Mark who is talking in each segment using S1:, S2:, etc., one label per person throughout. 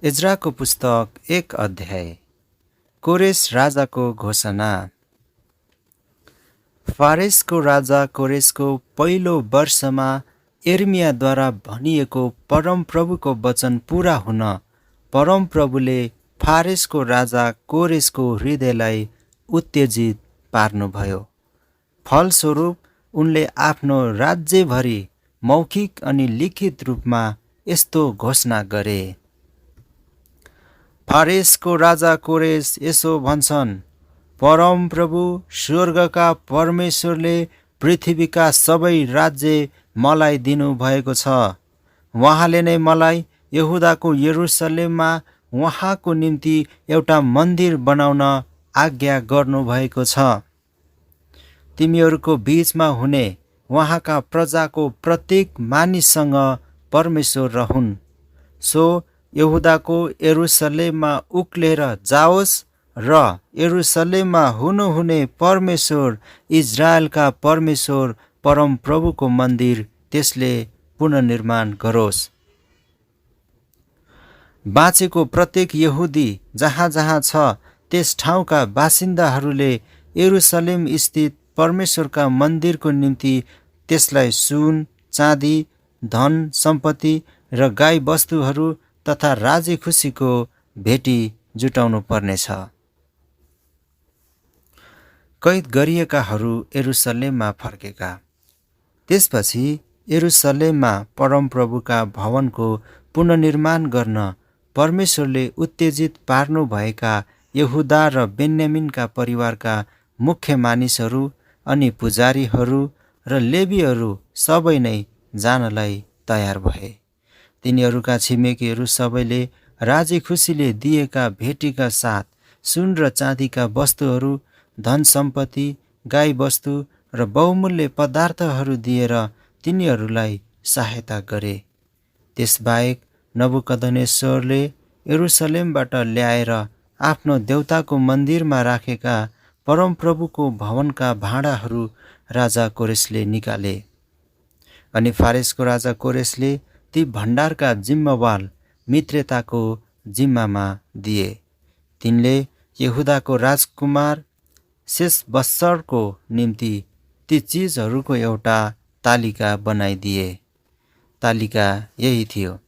S1: इजराको पुस्तक 1 अध्याय। कोरेस राजाको घोषणा। फारेसको राजा कोरेसको पहिलो वर्षमा यिर्मयाद्वारा भनिएको परमप्रभुको वचन पूरा हुन परमप्रभुले फारेसको राजा कोरेसको हृदयलाई उत्तेजित पार्नुभयो। फलस्वरूप उनले आफ्नो राज्यभरि मौखिक अनि लिखित रूपमा यस्तो घोषणा गरे। फारेसको राजा कोरेस यसो भन्छन्, परमप्रभु स्वर्गका परमेश्वरले पृथ्वीका सबै राज्य मलाई दिनुभएको छ। उहाँले नै मलाई यहुदाको यरुसलेममा उहाँको निम्ति एउटा मन्दिर बनाउन आज्ञा गर्नुभएको छ। तिमीहरूको बीचमा हुने उहाँका प्रजाको प्रत्येक मानिससँग परमेश्वर रहन्। सो यहुदाको यरुसलेममा उक्लेर जाओस् र यरुसलेममा हुनुहुने परमेश्वर इजरायलका परमेश्वर परमप्रभुको मन्दिर त्यसले पुनर्निर्माण गरोस्। बाँचेको प्रत्येक यहुदी जहाँ जहाँ छ त्यस ठाउँका बासिन्दाहरूले यरुसलेम स्थित परमेश्वरका मन्दिरको निम्ति त्यसलाई सुन, चाँदी, धन सम्पत्ति र गाई वस्तुहरू तथा राजी खुसीको भेटी जुटाउनु पर्नेछ। कैद गरिएकाहरू यरुसलेममा फर्केका। त्यसपछि यरुसलेममा परमप्रभुका भवनको पुनर्निर्माण गर्न परमेश्वरले उत्तेजित पार्नुभएका यहुदा र बेन्यामिनका परिवारका मुख्य मानिसहरू अनि पुजारीहरू र लेवीहरू सबै नै जानलाई तयार भए। तिनीहरूका छिमेकीहरू सबैले राजी खुसीले दिएका भेटीका साथ सुन र चाँदीका वस्तुहरू, धन सम्पत्ति, गाई वस्तु र बहुमूल्य पदार्थहरू दिएर तिनीहरूलाई सहायता गरे। त्यसबाहेक नबुकदनेश्वरले यरुसलेमबाट ल्याएर आफ्नो देवताको मन्दिरमा राखेका परमप्रभुको भवनका भाँडाहरू राजा कोरेसले निकाले। अनि फारेसको राजा कोरेसले ती भण्डारका जिम्मेवार मित्रेताको जिम्मामा दिए। तिनले यहुदाको राजकुमार शेषबस्सरको निम्ति ती चिजहरूको एउटा तालिका बनाइदिए। तालिका यही थियो: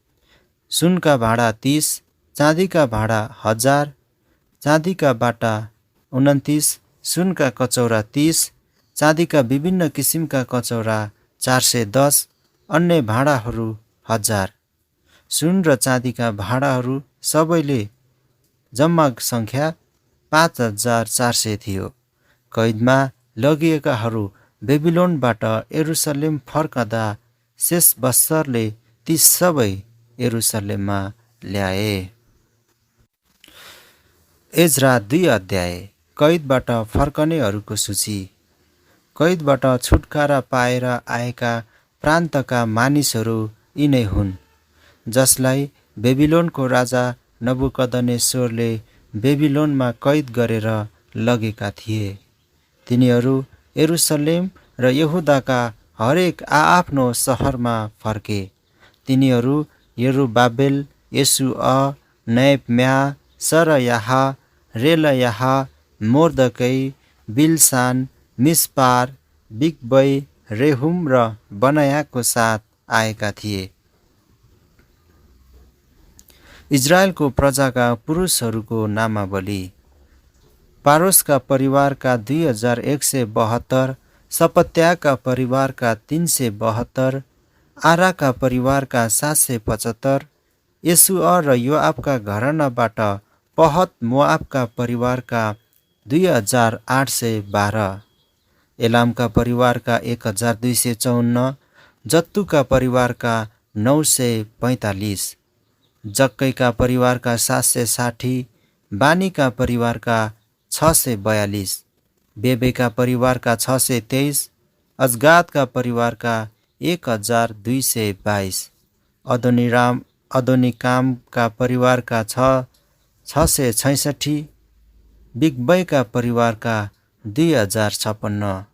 S1: सुनका भाँडा 30, चाँदीका भाँडा 1000, चाँदीका बाटा 29, सुनका कचौरा 30, चाँदीका विभिन्न किसिमका कचौरा 410, अन्य भाँडाहरू 1000। सुन र चाँदीका भाँडाहरू सबैले जम्मा सङ्ख्या 5400 थियो। कैदमा लगिएकाहरू बेबिलोनबाट यरुसलेम फर्कँदा शेषबस्सरले ती सबै यरुसलेममा ल्याए। इजरा 2 अध्याय। कैदबाट फर्कनेहरूको सूची। कैदबाट छुटकारा पाएर आएका प्रान्तका मानिसहरू यिनै हुन्, जसलाई बेबिलोनको राजा नबुकदनेश्वरले बेबिलोनमा कैद गरेर लगेका थिए। तिनीहरू यरुसलेम र यहुदाका हरेक आआफ्नो सहरमा फर्के। तिनीहरू यरुबाबेल, येशुअ, नयप्म्या, सरयाह, रेलयाह, मोर्दकै, बिलसान, मिस्पार, बिगवै, रेहुम र बनायाको साथ आएका थिए। इजरायलको प्रजाका पुरुषहरूको नामावली: पारोसका परिवारका 2172, सपत्याका परिवारका 372, आराका परिवारका 775, येशुअ र योआबका घरानाबाट पहत मोआबका परिवारका 2812, एलामका परिवारका 1254, जत्तुका परिवारका 945, जक्कैका परिवारका 760, बानीका परिवारका 642, बेबेका परिवारका 623, अजगादका परिवारका 1222, अदोनिकामका परिवारका 666, बिगवैका परिवारका 2056,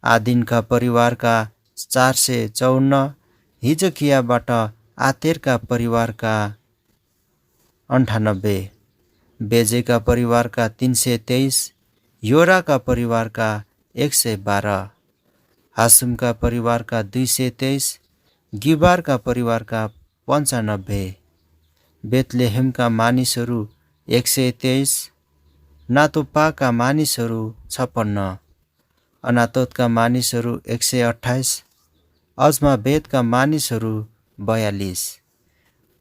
S1: आदिनका परिवारका 454, हिजकियाबाट आतेरका परिवारका 98, बेजेका परिवारका 323, योराका परिवारका 112, हासुमका परिवारका 223, गिबारका परिवारका 95, बेथलेहेमका मानिसहरू 123, नातोपाका मानिसहरू 56, अनातोतका मानिसहरू 128, अजमावेतका मानिसहरू 42,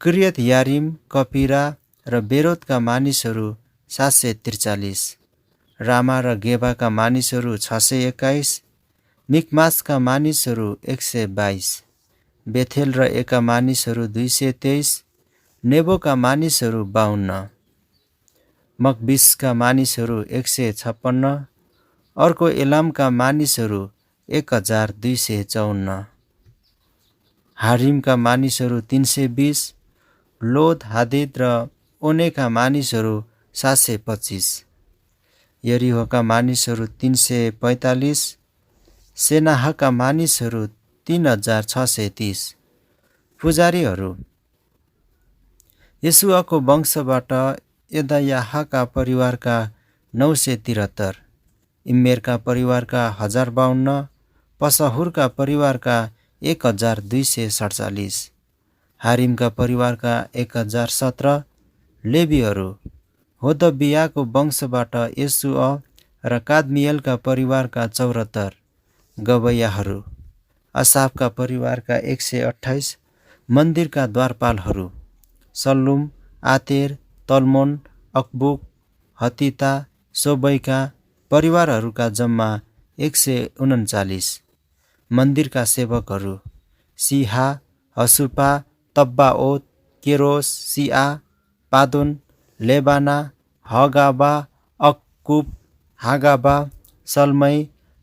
S1: किर्यत यारिम, कपिरा र बेरोतका मानिसहरू 743, रामा र गेबाका मानिसहरू 621, मिकमासका मानिसहरू 122, बेथेल र एका मानिसहरू 223, नेबोका मानिसहरू 52, मकबिसका मानिसहरू 156, अर्को एलामका मानिसहरू 1254, हारिमका मानिसहरू 320, लोद हादिद र ओनेका मानिसहरू 725, यरिहोका मानिसहरू 345, सेनाहका मानिसहरू 3630, पुजारीहरू येशुआको वंशबाट यदायाहका परिवारका 973, इम्मेरका परिवारका 1052, पसहुरका परिवारका 1247, हारिमका परिवारका 1017, लेवीहरू होदबियाको वंशबाट येशुअ र कादमिएलका परिवारका 74, गबैयाहरू असाफका परिवारका 128, मन्दिरका द्वारपालहरू सल्लुम, आतेर, तल्मोन, अकबुक, हतिता, सोबैका परिवारहरूका जम्मा 139, मन्दिरका सेवकहरू सिहा, हसुपा, तब्बाओत, केरोस, सिआ, पादोन, लेबाना, हगाबा, अक्कुब, हागाबा, सल्मै,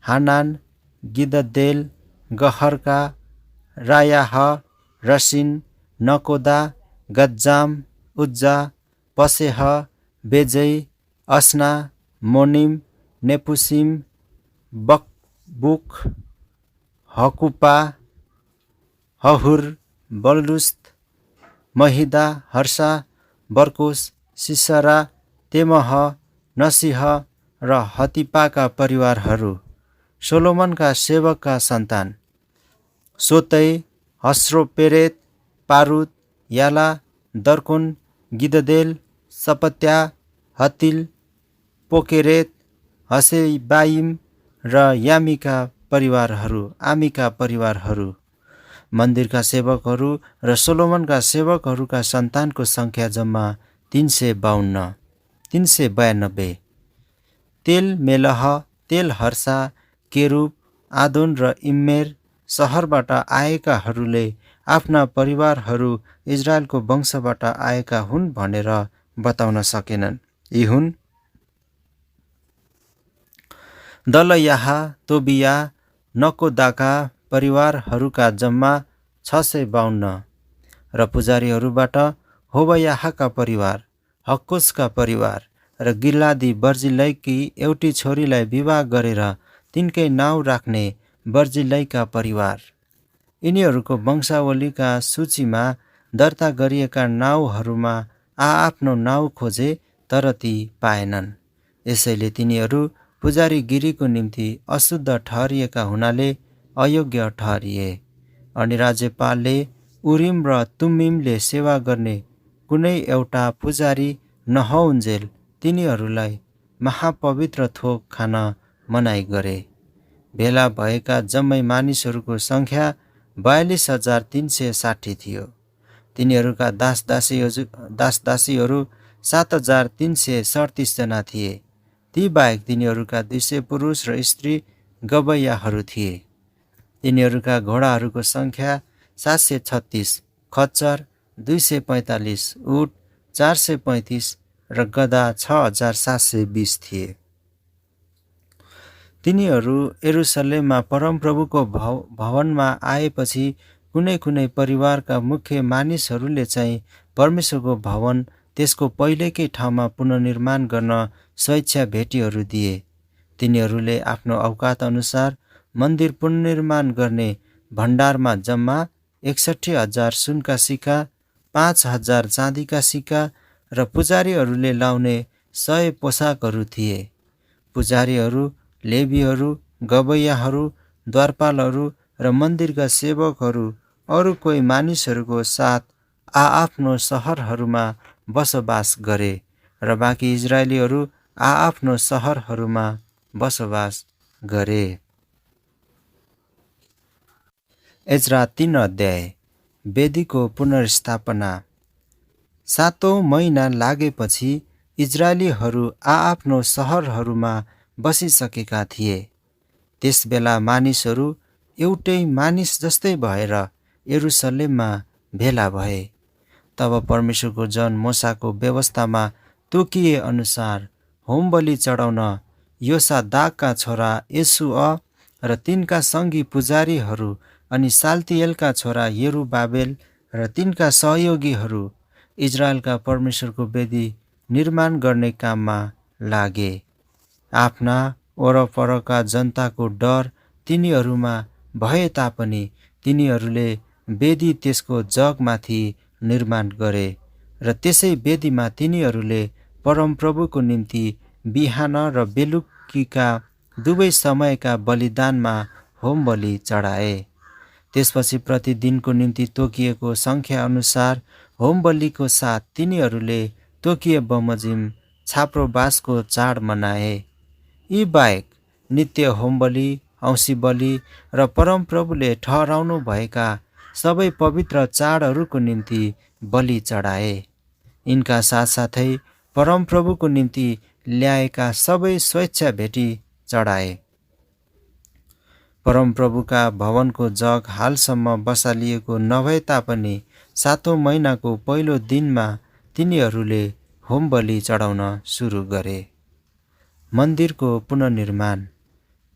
S1: हानान, गिददेल, गहरका, रायाह, रसिन, नकोदा, गज्जाम, उज्जा, पसेह, बेजै, अस्ना, मोनिम, नेपुसिम, बकबुक, हकुपा, हहुर, बलुस्त, महिदा, हर्षा, बर्कोस, सिसरा, तेमह, नसिह र हतिपाका परिवारहरू सोलोमनका सेवकका सन्तान सोतै, हस्रोपेरेत, पारुत, याला, दर्कोन, गिददेल, सपत्या, हतिल, पोकेरेत, हसेबाइम र आमीका परिवारहरू, मन्दिरका सेवकहरू र सोलोमनका सेवकहरूका सन्तानको सङ्ख्या जम्मा 392, तेल मेलह, तेल हर्षा, केरुब, आदोन र इम्मेर सहरबाट आएकाहरूले आफ्ना परिवारहरू इजरायलको वंशबाट आएका हुन् भनेर बताउन सकेनन्। यी हुन् दलयाह, तोबिया, नकोदाका परिवारहरूका जम्मा 652 र पुजारीहरूबाट होबयाहका परिवार, हक्कोसका परिवार र गिलादी बर्जिलैकी एउटी छोरीलाई विवाह गरेर तिनकै नाउँ राख्ने बर्जिलैका परिवार। यिनीहरूको वंशावलीका सूचीमा दर्ता गरिएका नाउँहरूमा आआफ्नो नाउँ खोजे तर ती पाएनन्। यसैले तिनीहरू पुजारीगिरीको निम्ति अशुद्ध ठहरिएका हुनाले अयोग्य ठहरिए। अनि राज्यपालले उरिम र तुम्मिमले सेवा गर्ने कुनै एउटा पुजारी नहौन्जेल तिनीहरूलाई महापवित्र थोक खान मनाइ गरे। भेला भएका जम्मै मानिसहरूको सङ्ख्या 42,360 थियो। तिनीहरूका दासदासीहरू 7,337 जना थिए। ती बाहेक तिनीहरूका 200 पुरुष र स्त्री गबैयाहरू थिए। तिनीहरूका घोडाहरूको सङ्ख्या 736, खच्चर 245, उट 435 र गधा 6,720 थिए। तिनीहरू यरुसलेममा परमप्रभुको भवनमा आएपछि कुनै कुनै परिवारका मुख्य मानिसहरूले चाहिँ परमेश्वरको भवन त्यसको पहिलेकै ठाउँमा पुनर्निर्माण गर्न स्वेच्छा भेटीहरू दिए। तिनीहरूले आफ्नो औकात अनुसार मन्दिर पुनर्निर्माण गर्ने भण्डारमा जम्मा 61,000 सुनका सिक्का, 5,000 चाँदीका सिक्का र पुजारीहरूले लाउने 100 पोसाकहरू थिए। पुजारीहरू, लेवीहरू, गवैयाहरू, द्वारपालहरू र मन्दिरका सेवकहरू अरू कोही मानिसहरूको साथ आआफ्नो सहरहरूमा बसोबास गरे र बाँकी इजरायलीहरू आआफ्नो सहरहरूमा बसोबास गरे। एज्रा 3 अध्याय। वेदीको पुनर्स्थापना। 7औं महिना लागेपछि इजरायलीहरू आआफ्नो सहरहरूमा बसिसकेका थिए। त्यसबेला मानिसहरू एउटै मानिस जस्तै भएर यरुसलेममा भेला भए। तब परमेश्वरको जन मोसाको व्यवस्थामा तोकिए अनुसार होमबलि चढाउन योसादाकका छोरा येशुअ र तिनका सँगी पुजारीहरू अनि साल्तिएलका छोरा यरुबाबेल र तिनका सहयोगीहरू इजरायलका परमेश्वरको वेदी निर्माण गर्ने काममा लागे। आफ्ना वरपरका जनताको डर तिनीहरूमा भए तापनि तिनीहरूले वेदी त्यसको जगमाथि निर्माण गरे र त्यसै वेदीमा तिनीहरूले परमप्रभुको निम्ति बिहान र बेलुकीका दुवै समयका बलिदानमा होमबलि चढाए। त्यसपछि प्रतिदिनको निम्ति तोकिएको सङ्ख्या अनुसार होमबलिको साथ तिनीहरूले तोकिए बमोजिम छाप्रोबासको चाड मनाए। यी बाहेक नित्य होमबलि, औँसी बलि र परमप्रभुले ठहराउनु भएका सबै पवित्र चाडहरूको निम्ति बलि चढाए। यिनका साथसाथै परमप्रभुको निम्ति ल्याएका सबै स्वेच्छा भेटी चढाए। परमप्रभुका भवनको जग हालसम्म बसालिएको नभए तापनि 7औं महिनाको पहिलो दिनमा तिनीहरूले होमबलि चढाउन सुरु गरे। मन्दिरको पुनर्निर्माण।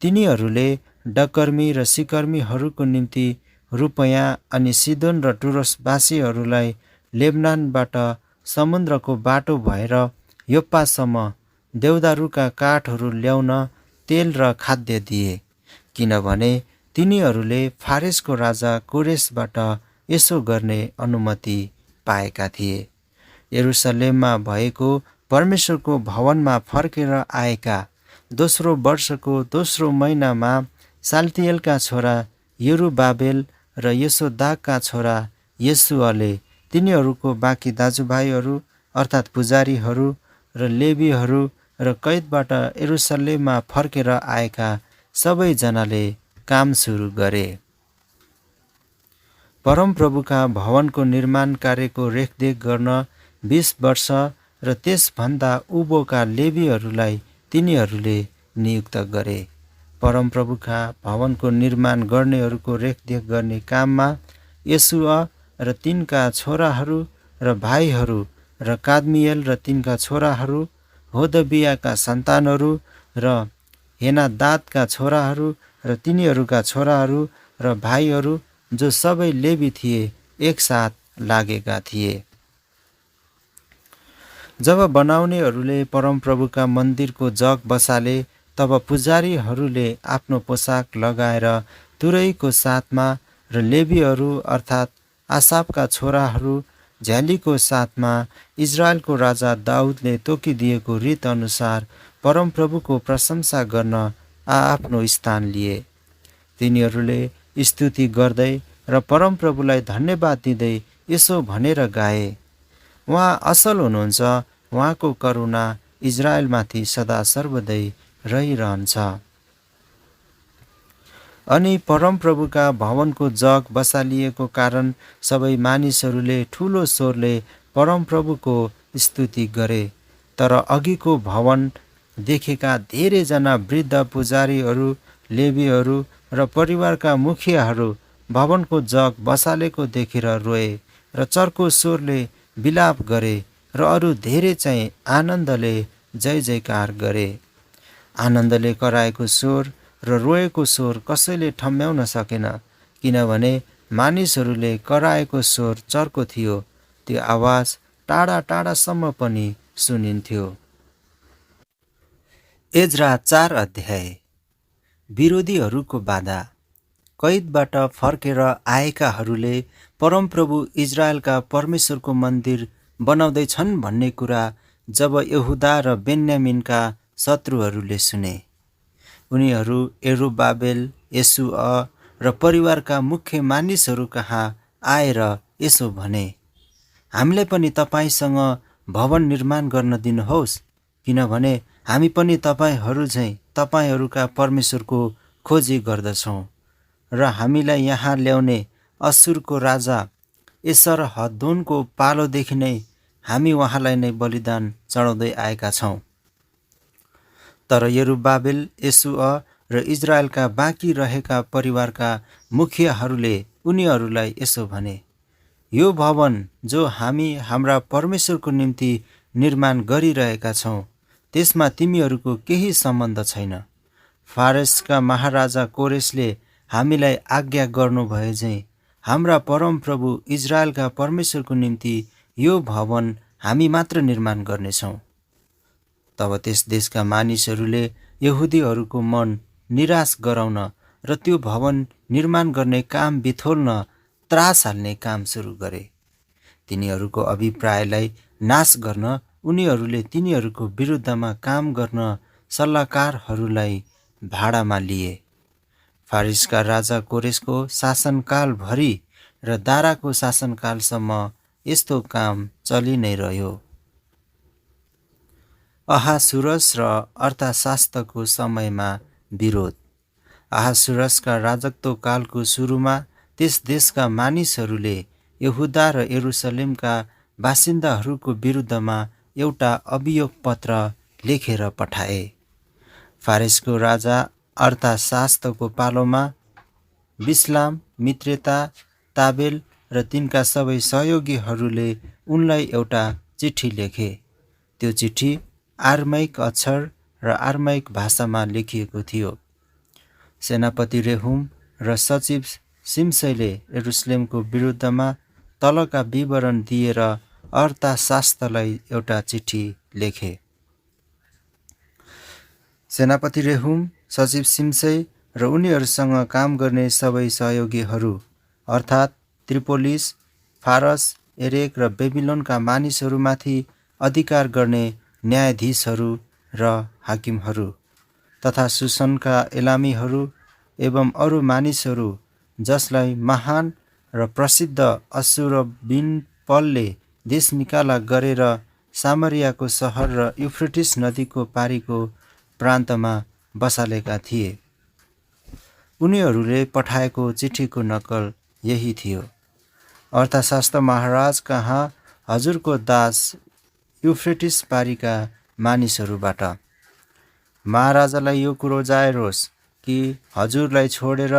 S1: तिनीहरूले डकर्मी र सिकर्मीहरूको निम्ति रुपैयाँ अनि सिदोन र टुरोसवासीहरूलाई लेबनानबाट समुद्रको बाटो भएर योप्पासम्म देवदारुका काठहरू ल्याउन तेल र खाद्य दिए, किनभने तिनीहरूले फारेसको राजा कोरेसबाट यसो गर्ने अनुमति पाएका थिए। यरुसलेममा भएको परमेश्वरको भवनमा फर्केर आएका दोस्रो वर्षको दोस्रो महिनामा साल्तिएलका छोरा यरुबाबेल र योसादाकका छोरा येशुअले तिनीहरूको बाँकी दाजुभाइहरू अर्थात् पुजारीहरू र लेवीहरू र कैदबाट यरुसलेममा फर्केर आएका सबैजनाले काम सुरु गरे। परमप्रभुका भवनको निर्माण कार्यको रेखदेख गर्न 20 वर्ष र त्यसभन्दा उँभोका लेवीहरूलाई तिनीहरूले नियुक्त गरे। परमप्रभुका भवनको निर्माण गर्नेहरूको रेखदेख गर्ने काममा येशुअ र तिनका छोराहरू र भाइहरू र कादमिएल र तिनका छोराहरू, होदबियाका सन्तानहरू र हेनादादका छोराहरू र तिनीहरूका छोराहरू र भाइहरू जो सबै लेवी थिए एकसाथ लागेका थिए। जब बनाउनेहरूले परमप्रभुका मन्दिरको जग बसाले तब पुजारीहरूले आफ्नो पोसाक लगाएर तुरैको साथमा र लेवीहरू अर्थात् आसाफका छोराहरू झ्यालीको साथमा इजरायलको राजा दाउदले तोकिदिएको रीत अनुसार परमप्रभुको प्रशंसा गर्न आआफ्नो स्थान लिए। तिनीहरूले स्तुति गर्दै र परमप्रभुलाई धन्यवाद दिँदै यसो भनेर गाए, उहाँ असल हुनुहुन्छ, उहाँको करुणा इजरायलमाथि सदा सर्वदै रहिरहन्छ। अनि परमप्रभुका भवनको जग बसालिएको कारण सबै मानिसहरूले ठुलो स्वरले परमप्रभुको स्तुति गरे। तर अघिको भवन देखेका धेरैजना वृद्ध पुजारीहरू, लेवीहरू र परिवारका मुखियाहरू भवनको जग बसालेको देखेर रोए र चर्को स्वरले विलाप गरे र अरू धेरै चाहिँ आनन्दले जय जयकार गरे। आनन्दले कराएको स्वर र रोएको स्वर कसैले ठम्म्याउन सकेन, किनभने मानिसहरूले कराएको स्वर चर्को थियो। त्यो आवाज टाढा टाढासम्म पनि सुनिन्थ्यो। एज्रा 4 अध्याय। विरोधीहरूको बाधा। कैदबाट फर्केर आएकाहरूले परमप्रभु इजरायलका परमेश्वरको मन्दिर बनाउँदैछन् भन्ने कुरा जब यहुदा र बेन्यामिनका शत्रुहरूले सुने, उनीहरू यरुब्बाबेल, येशूअ र परिवारका मुख्य मानिसहरू कहाँ आएर यसो भने, हामीलाई पनि तपाईँसँग भवन निर्माण गर्न दिनुहोस्, किनभने हामी पनि तपाईँहरू झैँ तपाईँहरूका परमेश्वरको खोजी गर्दछौँ र हामीलाई यहाँ ल्याउने असुरको राजा एसरहद्दोनको पालोदेखि नै हामी उहाँलाई नै बलिदान चढाउँदै आएका छौँ। तर यरुब्बाबेल, येशूअ र इजरायलका बाँकी रहेका परिवारका मुखियाहरूले उनीहरूलाई यसो भने, यो भवन जो हामी हाम्रा परमेश्वरको निम्ति निर्माण गरिरहेका छौँ त्यसमा तिमीहरूको केही सम्बन्ध छैन। फारसका महाराजा कोरेसले हामीलाई आज्ञा गर्नुभए झैँ हाम्रा परमप्रभु इजरायलका परमेश्वरको निम्ति यो भवन हामी मात्र निर्माण गर्नेछौँ। तब त्यस देशका मानिसहरूले यहुदीहरूको मन निराश गराउन र त्यो भवन निर्माण गर्ने काम बिथोल्न त्रास हाल्ने काम सुरु गरे। तिनीहरूको अभिप्रायलाई नाश गर्न उनीहरूले तिनीहरूको विरुद्धमा काम गर्न सल्लाहकारहरूलाई भाडामा लिए। फारिसका राजा कोरेसको शासनकालभरि र दाराको शासनकालसम्म यस्तो काम चलि नै रह्यो। अहासुरस र अर्थशास्त्रको समयमा विरोध। अहासुरसका राजत्व कालको सुरुमा त्यस देशका मानिसहरूले यहुदा र यरुसलेमका बासिन्दाहरूको विरुद्धमा एउटा अभियोग पत्र लेखेर पठाए। फारसको राजा अर्थशास्त्रको पालोमा बिस्लाम, मित्रेता, ताबेल र तिनका सबै सहयोगीहरूले उनलाई एउटा चिठी लेखे। त्यो चिठी आरमाइक अक्षर र आरमाइक भाषामा लेखिएको थियो। सेनापति रेहुम र सचिव सिमसैले यरुसलेमको विरुद्धमा तलका विवरण दिएर अर्थशास्त्रलाई एउटा चिठी लेखे। सेनापति रेहुम, सचिव सिमसै र उनीहरूसँग काम गर्ने सबै सहयोगीहरू अर्थात् त्रिपोलिस, फारस, एरेक र बेबिलोनका मानिसहरूमाथि अधिकार गर्ने न्यायाधीशहरू र हाकिमहरू तथा सुसनका एलामीहरू एवं अरू मानिसहरू जसलाई महान र प्रसिद्ध अश्शुरबिनपलले देश निकाला गरेर सामरियाको सहर र युफ्रेटिस नदीको पारीको प्रान्तमा बसालेका थिए। उनीहरूले पठाएको चिठीको नक्कल यही थियो। अर्थशास्त्र महाराज कहाँ हजुरको दास युफ्रेटिस पारीका मानिसहरूबाट, महाराजालाई यो कुरो जाहेर होस् कि हजुरलाई छोडेर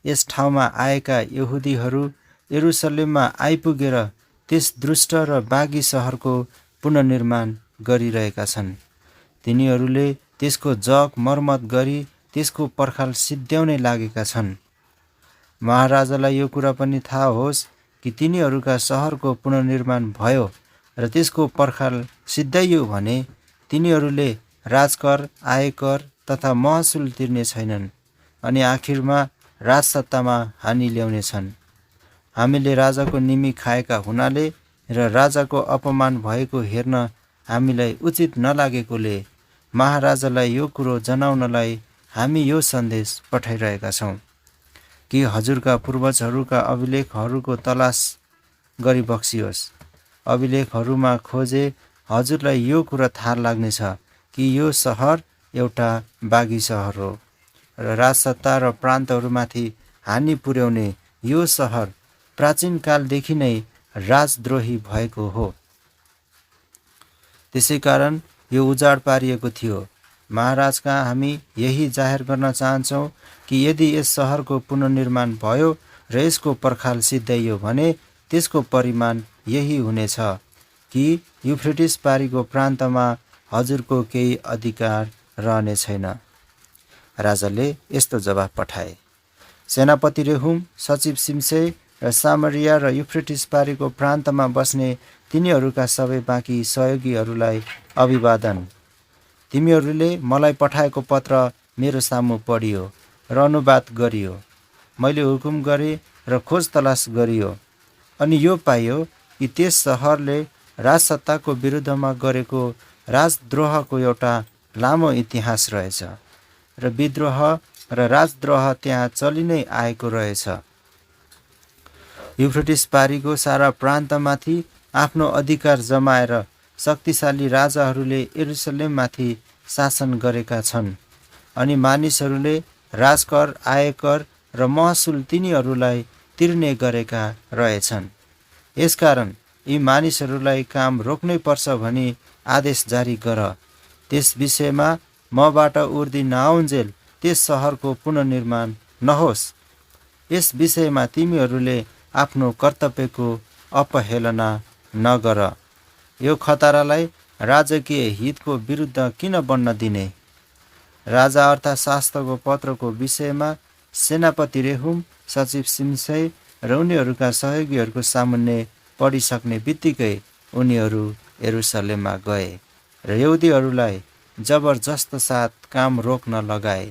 S1: यस ठाउँमा आएका यहुदीहरू यरुसलेममा आइपुगेर त्यस दुष्ट र बागी सहरको पुनर्निर्माण गरिरहेका छन्। तिनीहरूले त्यसको जग मर्मत गरी त्यसको पर्खाल सिद्ध्याउनै लागेका छन्। महाराजालाई यो कुरा पनि थाहा होस् कि तिनीहरूका सहरको पुनर्निर्माण भयो र त्यसको पर्खाल सिद्ध्याइयो भने तिनीहरूले राजकर, आयकर तथा महसुल तिर्ने छैनन् अनि आखिरमा राजसत्तामा हानि ल्याउनेछन्। हामीले राजाको निमी खाएका हुनाले र राजाको अपमान भएको हेर्न हामीलाई उचित नलागेकोले महाराजालाई यो कुरो जनाउनलाई हामी यो सन्देश पठाइरहेका छौँ कि हजुरका पूर्वजहरूका अभिलेखहरूको तलास गरी बक्सियोस्। अभिलेखहरूमा खोजे हजुरलाई यो कुरा थाहा लाग्नेछ कि यो सहर एउटा बागी सहर हो र राजसत्ता र प्रान्तहरूमाथि हानि पुर्याउने यो सहर प्राचीन कालदेखि नै राजद्रोही भएको हो। त्यसै कारण यो उजाड पारिएको थियो। महाराज कहाँ हामी यही जाहेर गर्न चाहन्छौँ कि यदि यस सहरको पुनर्निर्माण भयो र यसको पर्खाल सिद्ध्याइयो भने त्यसको परिमाण यही हुनेछ कि युफ्रेटिस पारीको प्रान्तमा हजुरको केही अधिकार रहने छैन। राजाले यस्तो जवाफ पठाए। सेनापति रेहुम, सचिव सिमसै र सामरिया र युफ्रेटिस पारीको प्रान्तमा बस्ने तिनीहरूका सबै बाँकी सहयोगीहरूलाई अभिवादन। तिमीहरूले मलाई पठाएको पत्र मेरो सामु पढियो र अनुवाद गरियो। मैले हुकुम गरेँ र खोज तलास गरियो अनि यो पाइयो कि त्यस सहरले राजसत्ताको विरुद्धमा गरेको राजद्रोहको एउटा लामो इतिहास रहेछ र विद्रोह र राजद्रोह त्यहाँ चलि नै आएको रहेछ। युफ्रेटिस पारीको सारा प्रान्तमाथि आफ्नो अधिकार जमाएर शक्तिशाली राजाहरूले यरुसलेममाथि शासन गरेका छन् अनि मानिसहरूले राजकर, आयकर र महसुल तिनीहरूलाई तिर्ने गरेका रहेछन्। यसकारण यी मानिसहरूलाई काम रोक्नै पर्छ भनी आदेश जारी गर। त्यस विषयमा मबाट उर्दी नआउन्जेल त्यस सहरको पुनर्निर्माण नहोस्। यस विषयमा तिमीहरूले आफ्नो कर्तव्यको अपहेलना नगर। यो खतरालाई राजकीय हितको विरुद्ध किन बन्न दिने? राजा अर्थात् शास्त्रको पत्रको विषयमा सेनापति रेहुम, सचिव सिमसै र उनीहरूका सहयोगीहरूको सामुन्ने पढिसक्ने बित्तिकै उनीहरू यरुसलेममा गए र यहुदीहरूलाई जबरजस्त साथ काम रोक्न लगाए।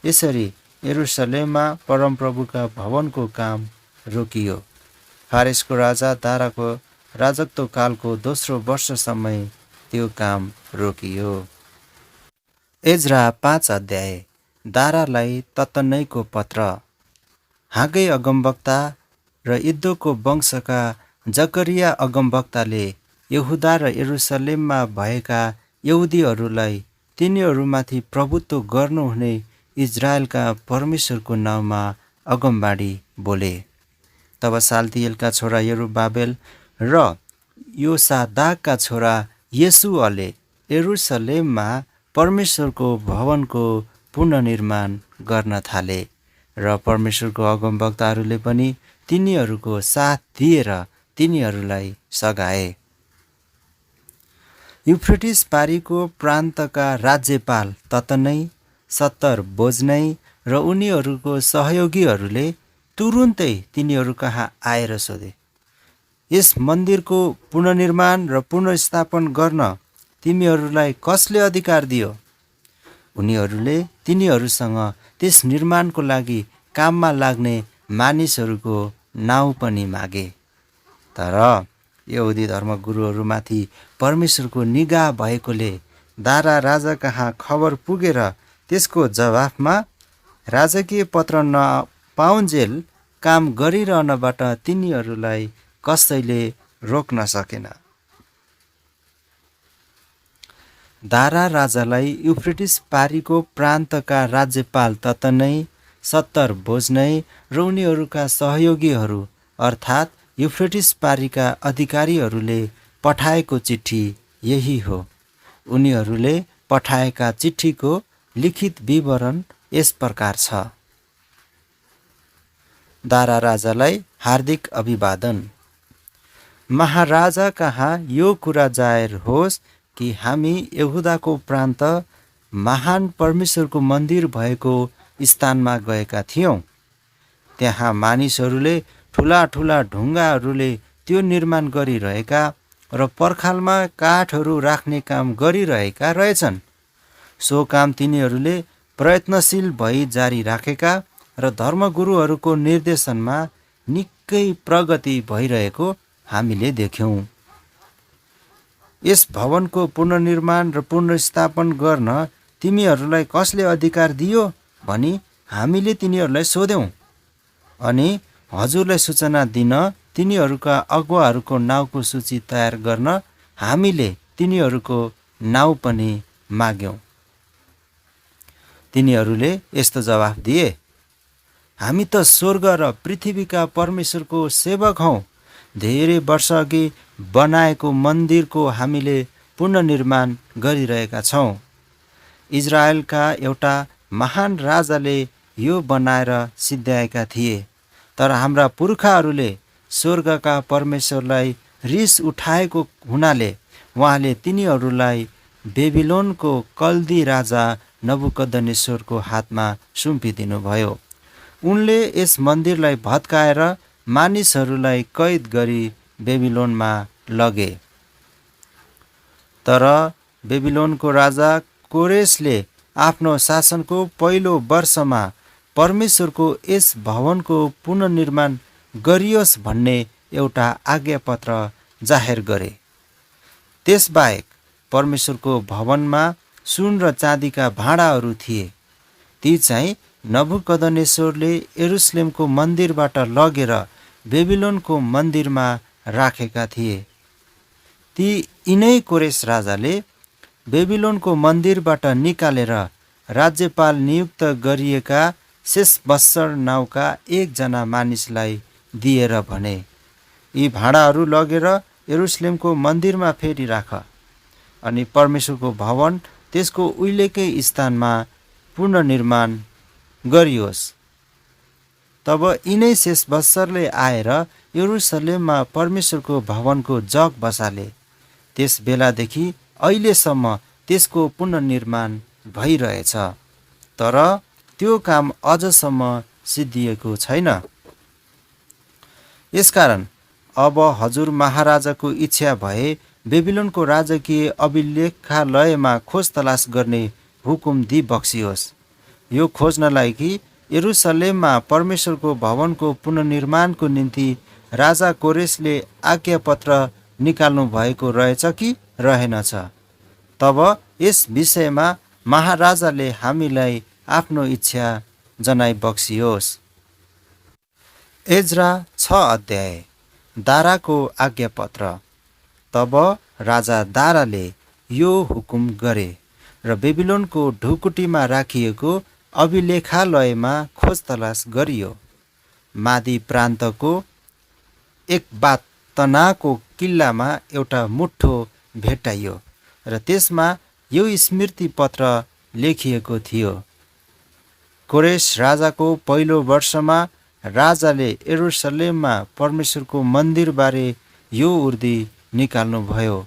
S1: यसरी यरुसलेममा परमप्रभुका भवनको काम रोकियो। फारेसको राजा दाराको राजत्व कालको दोस्रो वर्षसम्म त्यो काम रोकियो। एज्रा 5 अध्याय। दारालाई ततनैको पत्र। हागै अगमवक्ता र इद्दोको वंशका जकरिया अगमवक्ताले यहुदा र यरुसलेममा भएका यहुदीहरूलाई तिनीहरूमाथि प्रभुत्व गर्नुहुने इजरायलका परमेश्वरको नाउँमा अगमबाणी बोले। तब साल्तिएलका छोरा यरुबाबेल र योसादाकका छोरा येशुअले यरुसलेममा परमेश्वरको भवनको पुनर्निर्माण गर्न थाले र परमेश्वरको अगमवक्ताहरूले पनि तिनीहरूको साथ दिएर तिनीहरूलाई सघाए। युफ्रेटिस पारीको प्रान्तका राज्यपाल ततनै, सत्तर बोज्नै र उनीहरूको सहयोगीहरूले तुरुन्तै तिनीहरू कहाँ आएर सोधे, यस मन्दिरको पुनर्निर्माण र पुनर्स्थापन गर्न तिमीहरूलाई कसले अधिकार दियो? उनीहरूले तिनीहरूसँग त्यस निर्माणको लागि काममा लाग्ने मानिसहरूको नाउँ पनि मागे। तर यहुदी धर्मगुरुहरूमाथि परमेश्वरको निगाह भएकोले दारा राजा कहाँ खबर पुगेर त्यसको जवाफमा राजकीय पत्र नपाउन्जेल काम गरिरहनबाट तिनीहरूलाई कसैले रोक्न सकेन। दारा राजालाई युफ्रेटिस पारीको प्रान्तका राज्यपाल ततनै, सत्तर बोज्नै र उनीहरूका सहयोगीहरू अर्थात् युफ्रेटिस पारीका अधिकारीहरूले पठाएको चिठी यही हो। उनीहरूले पठाएका चिठीको लिखित विवरण यस प्रकार छ। दारा राजालाई हार्दिक अभिवादन। महाराजा कहाँ यो कुरा जाहेर होस् कि हामी यहुदाको प्रान्त महान परमेश्वरको मन्दिर भएको स्थानमा गएका थियौँ। त्यहाँ मानिसहरूले ठुला ठुला ढुङ्गाहरूले त्यो निर्माण गरिरहेका र पर्खालमा काठहरू राख्ने काम गरिरहेका रहेछन्। सो काम तिनीहरूले प्रयत्नशील भई जारी राखेका र धर्मगुरुहरूको निर्देशनमा निकै प्रगति भइरहेको हामीले देख्यौँ। यस भवनको पुनर्निर्माण र पुनर्स्थापन गर्न तिमीहरूलाई कसले अधिकार दियो भनी हामीले तिनीहरूलाई सोध्यौँ अनि हजुरलाई सूचना दिन तिनीहरूका अगुवाहरूको नाउँको सूची तयार गर्न हामीले तिनीहरूको नाउँ पनि माग्यौँ। तिनीहरूले यस्तो जवाफ दिए, हामी त स्वर्ग र पृथ्वीका परमेश्वरको सेवक हौँ। धेरै वर्षअघि बनाएको मन्दिरको हामीले पुनर्निर्माण गरिरहेका छौँ। इजरायलका एउटा महान राजाले यो बनाएर सिद्ध्याएका थिए। तर हाम्रा पुर्खाहरूले स्वर्गका परमेश्वरलाई रिस उठाएको हुनाले उहाँले तिनीहरूलाई बेबिलोनको कल्दी राजा नबुकदनेश्वरको हातमा सुम्पिदिनुभयो। उनले यस मन्दिरलाई भत्काएर मानिसहरूलाई कैद गरी बेबिलोनमा लगे। तर बेबिलोनको राजा कोरेसले आफ्नो शासनको पहिलो वर्षमा परमेश्वरको यस भवनको पुनर्निर्माण गरियोस् भन्ने एउटा आज्ञापत्र जाहेर गरे त्यसबाहेक परमेश्वरको भवनमा सुन र चाँदीका भाँडाहरू थिए। ती चाहिँ नबुकदनेश्वरले यरुशलेमको मन्दिरबाट लगेर बेबिलोनको मन्दिरमा राखेका थिए। ती यिनै कोरेस राजाले बेबिलोनको मन्दिरबाट निकालेर राज्यपाल नियुक्त गरिएका शेषबत्सर नाउँका एकजना मानिसलाई दिएर भने, यी भाँडाहरू लगेर यरुशलेमको मन्दिरमा फेरि राख, अनि परमेश्वरको भवन त्यसको उहिलेकै स्थानमा पुनर्निर्माण गरियोस्। तब यिनै शेषबत्सरले आएर यरुशलेममा परमेश्वरको भवनको जग बसाले। त्यस बेलादेखि अहिलेसम्म त्यसको पुनर्निर्माण भइरहेछ, तर त्यो काम अझसम्म सिद्धिएको छैन। यसकारण अब हजुर महाराजाको इच्छा भए बेबिलोनको राजकीय अभिलेखालयमा खोज तलास गर्ने हुकुम दि बक्सियोस्। यो खोज्नलाई कि यरुशलेममा परमेश्वरको भवनको पुनर्निर्माणको निम्ति राजा कोरेसले आज्ञापत्र निकाल्नु भएको रहेछ कि रहेनछ। तब यस विषयमा महाराजाले हामीलाई आफ्नो इच्छा जनाइ बक्सियोस्। एज्रा 6 अध्याय। दाराको आज्ञापत्र। तब राजा दाराले यो हुकुम गरे र बेबिलोनको ढुकुटीमा राखिएको अभिलेखालयमा खोज तलास गरियो। मादी प्रान्तको एकबातनाको किल्लामा एउटा मुठ्ठो भेट्टाइयो र त्यसमा यो स्मृति पत्र लेखिएको थियो। कोरेस राजाको पहिलो वर्षमा राजाले यरुशलेममा परमेश्वरको मन्दिरबारे यो उर्दी निकाल्नुभयो।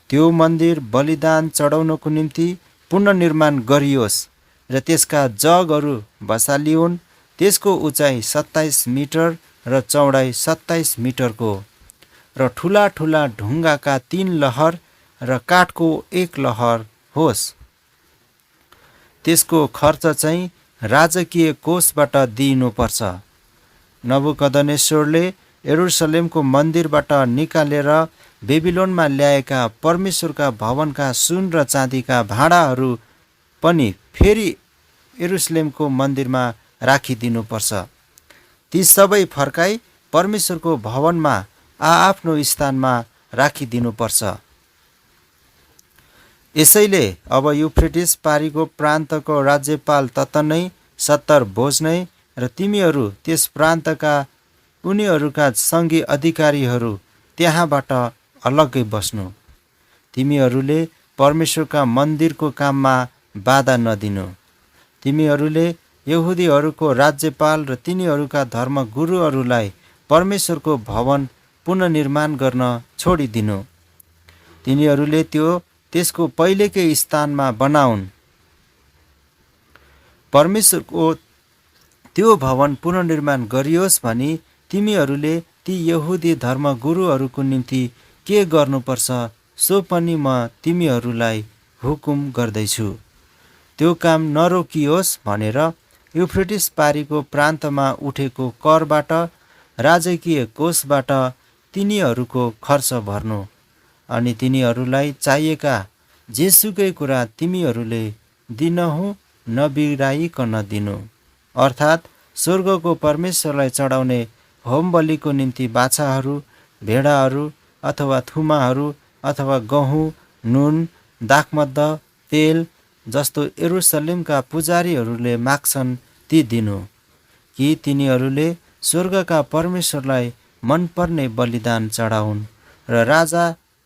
S1: त्यो मन्दिर बलिदान चढाउनको निम्ति पुनर्निर्माण गरियोस् र त्यसका जगहरू बसालिउन्। त्यसको उचाइ 27 मिटर र चौडाइ 27 मिटरको र ठुला ठुला ढुङ्गाका 3 लहर र काठको 1 लहर होस्। त्यसको खर्च चाहिँ राजकीय कोषबाट दिइनुपर्छ। नबुकदनेश्वरले यरुशलेमको मन्दिरबाट निकालेर बेबिलोनमा ल्याएका परमेश्वरका भवनका सुन र चाँदीका भाँडाहरू पनि फेरि यरुशलेमको मन्दिरमा राखिदिनुपर्छ। ती सबै फर्काई परमेश्वरको भवनमा आआफ्नो स्थानमा राखिदिनुपर्छ। यसैले अब युफ्रेटिस पारीको प्रान्तको राज्यपाल तत्तनै सत्तरबोझ नै र तिमीहरू त्यस प्रान्तका उनीहरूका सङ्घी अधिकारीहरू त्यहाँबाट अलग्गै बस्नु। तिमीहरूले परमेश्वरका मन्दिरको काममा बाधा नदिनु। तिमीहरूले यहुदीहरूको राज्यपाल र तिनीहरूका धर्मगुरुहरूलाई परमेश्वरको भवन पुनर्निर्माण गर्न छोडिदिनु। तिनीहरूले त्यसको पहिलेकै स्थानमा बनाउन्। परमेश्वरको त्यो भवन पुनर्निर्माण गरियोस् भनी तिमीहरूले ती यहुदी धर्मगुरुहरूको निम्ति के गर्नुपर्छ सो पनि म तिमीहरूलाई हुकुम गर्दैछु। त्यो काम नरोकियोस् भनेर युफ्रेटिस पारीको प्रान्तमा उठेको करबाट राजकीय कोषबाट तिनीहरूको खर्च भर्नु, अनि तिनीहरूलाई चाहिएका जेसुकै कुरा तिमीहरूले दिनहुँ नबिराइकन दिनु। अर्थात् स्वर्गको परमेश्वरलाई चढाउने होम बलिको निम्ति बाछाहरू, भेडाहरू अथवा थुमाहरू अथवा गहुँ, नुन, दाखमद्द, तेल जस्तो यरुशलेमका पुजारीहरूले माग्छन् ती दिनु, कि तिनीहरूले स्वर्गका परमेश्वरलाई मनपर्ने बलिदान चढाउन् र राजा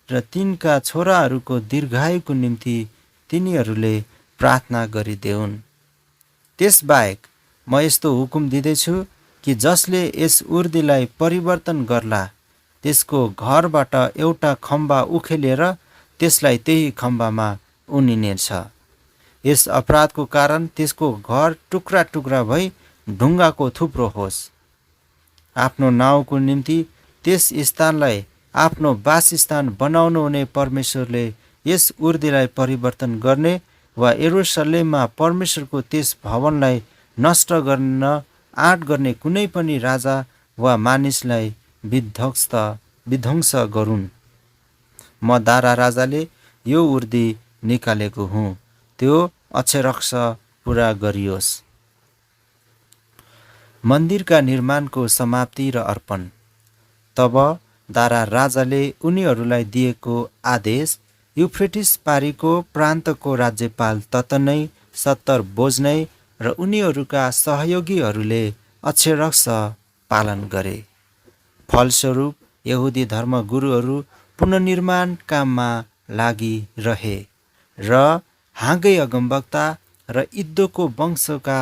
S1: र तिनका छोराहरूको दीर्घायुको निम्ति तिनीहरूले प्रार्थना गरिदेऊन्। त्यसबाहेक म यस्तो हुकुम दिँदैछु कि जसले यस उर्दीलाई परिवर्तन गर्ला त्यसको घरबाट एउटा खम्बा उखेलेर त्यसलाई त्यही खम्बामा उनिनेछ। यस अपराधको कारण त्यसको घर टुक्रा टुक्रा भई ढुङ्गाको थुप्रो होस्। आफ्नो नाउँको निम्ति त्यस स्थानलाई आफ्नो वासस्थान बनाउनु हुने परमेश्वरले यस उर्दीलाई परिवर्तन गर्ने वा यरुशलेममा परमेश्वरको त्यस भवनलाई नष्ट गर्न आँट गर्ने कुनै पनि राजा वा मानिसलाई विध्वंस गरून्। म दारा राजाले यो उर्दी निकालेको हुँ, त्यो अक्षरक्ष पुरा गरियोस्। मन्दिरका निर्माणको समाप्ति र अर्पण। तब दारा राजाले उनीहरूलाई दिएको आदेश युफ्रेटिस पारीको प्रान्तको राज्यपाल ततनै सत्तर बोझ्नै र उनीहरूका सहयोगीहरूले अक्षरक्ष पालन गरे। फलस्वरूप यहुदी धर्मगुरुहरू पुनर्निर्माण काममा लागिरहे र हागै अगमवक्ता र इद्दोको वंशका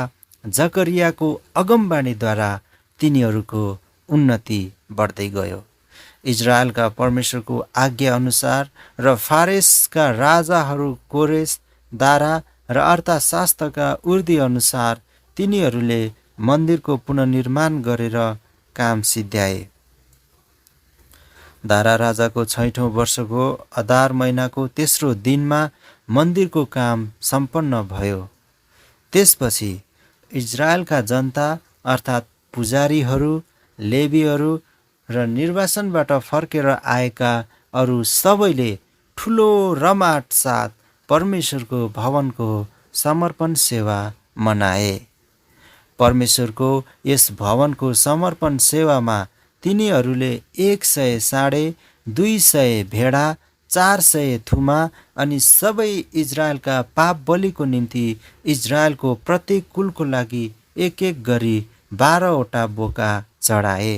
S1: जकरियाको अगमबाणीद्वारा तिनीहरूको उन्नति बढ्दै गयो। इजरायलका परमेश्वरको आज्ञा अनुसार र फारेसका राजाहरू कोरेस, दारा र अर्थशास्त्रका उर्दी अनुसार तिनीहरूले मन्दिरको पुनर्निर्माण गरेर काम सिद्ध्याए। दारा राजाको 6औं वर्षको अदार महिनाको तेस्रो दिनमा मन्दिरको काम सम्पन्न भयो। त्यसपछि इजरायलका जनता अर्थात् पुजारीहरू, लेवीहरू र निर्वासनबाट फर्केर आएका अरू सबैले ठुलो रमाट साथ परमेश्वरको भवनको समर्पण सेवा मनाए। परमेश्वरको यस भवनको समर्पण सेवामा तिनीहरूले 100 साँडे, 200 भेडा, 400 थुमा अनि सबै इजरायलका पाप बलिको निम्ति इजरायलको प्रत्येक कुलको लागि एक एक गरी 12वटा बोका चढाए।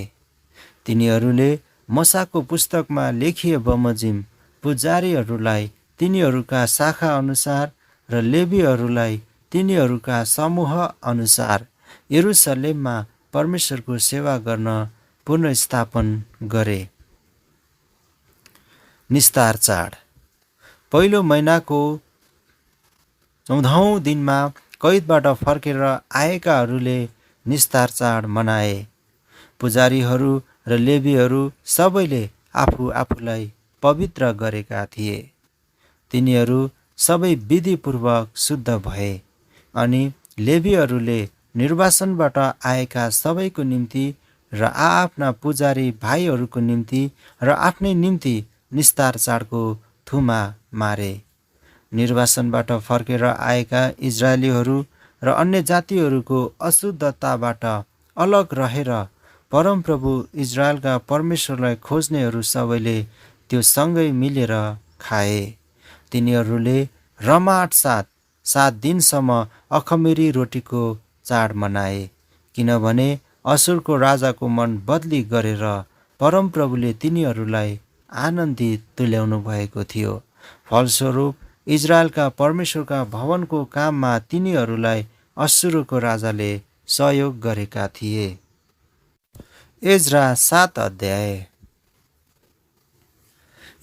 S1: तिनीहरूले मोसाको पुस्तकमा लेखिए बमोजिम पुजारीहरूलाई तिनीहरूका शाखा अनुसार र लेवीहरूलाई तिनीहरूका समूह अनुसार यरुसलेममा परमेश्वरको सेवा गर्न पुनर्स्थापन गरे। निस्तार चाड। पहिलो महिनाको 14औं दिनमा कैदबाट फर्केर आएकाहरूले निस्तार चाड मनाए। पुजारीहरू र लेवीहरू सबैले आफू आफूलाई पवित्र गरेका थिए। तिनीहरू सबै विधिपूर्वक शुद्ध भए अनि लेवीहरूले निर्वासनबाट आएका सबैको निम्ति र आआफ्ना पुजारी भाइहरूको निम्ति र आफ्नै निम्ति निस्तार चाडको थुमा मारे। निर्वासनबाट फर्केर आएका इजरायलीहरू र अन्य जातिहरूको अशुद्धताबाट अलग रहेर परमप्रभु इजरायलका परमेश्वरलाई खोज्नेहरू सबैले त्यो सँगै मिलेर खाए। तिनीहरूले रमाट साथ 7 दिनसम्म अखमिरी रोटीको चाड मनाए, किनभने असुरको राजाको मन बदली गरेर परमप्रभुले तिनीहरूलाई आनन्दित तुल्याउनु भएको थियो। फलस्वरूप इजरायलका परमेश्वरका भवनको काममा तिनीहरूलाई अश्शुरको राजाले सहयोग गरेका थिए। एज्रा 7 अध्याय।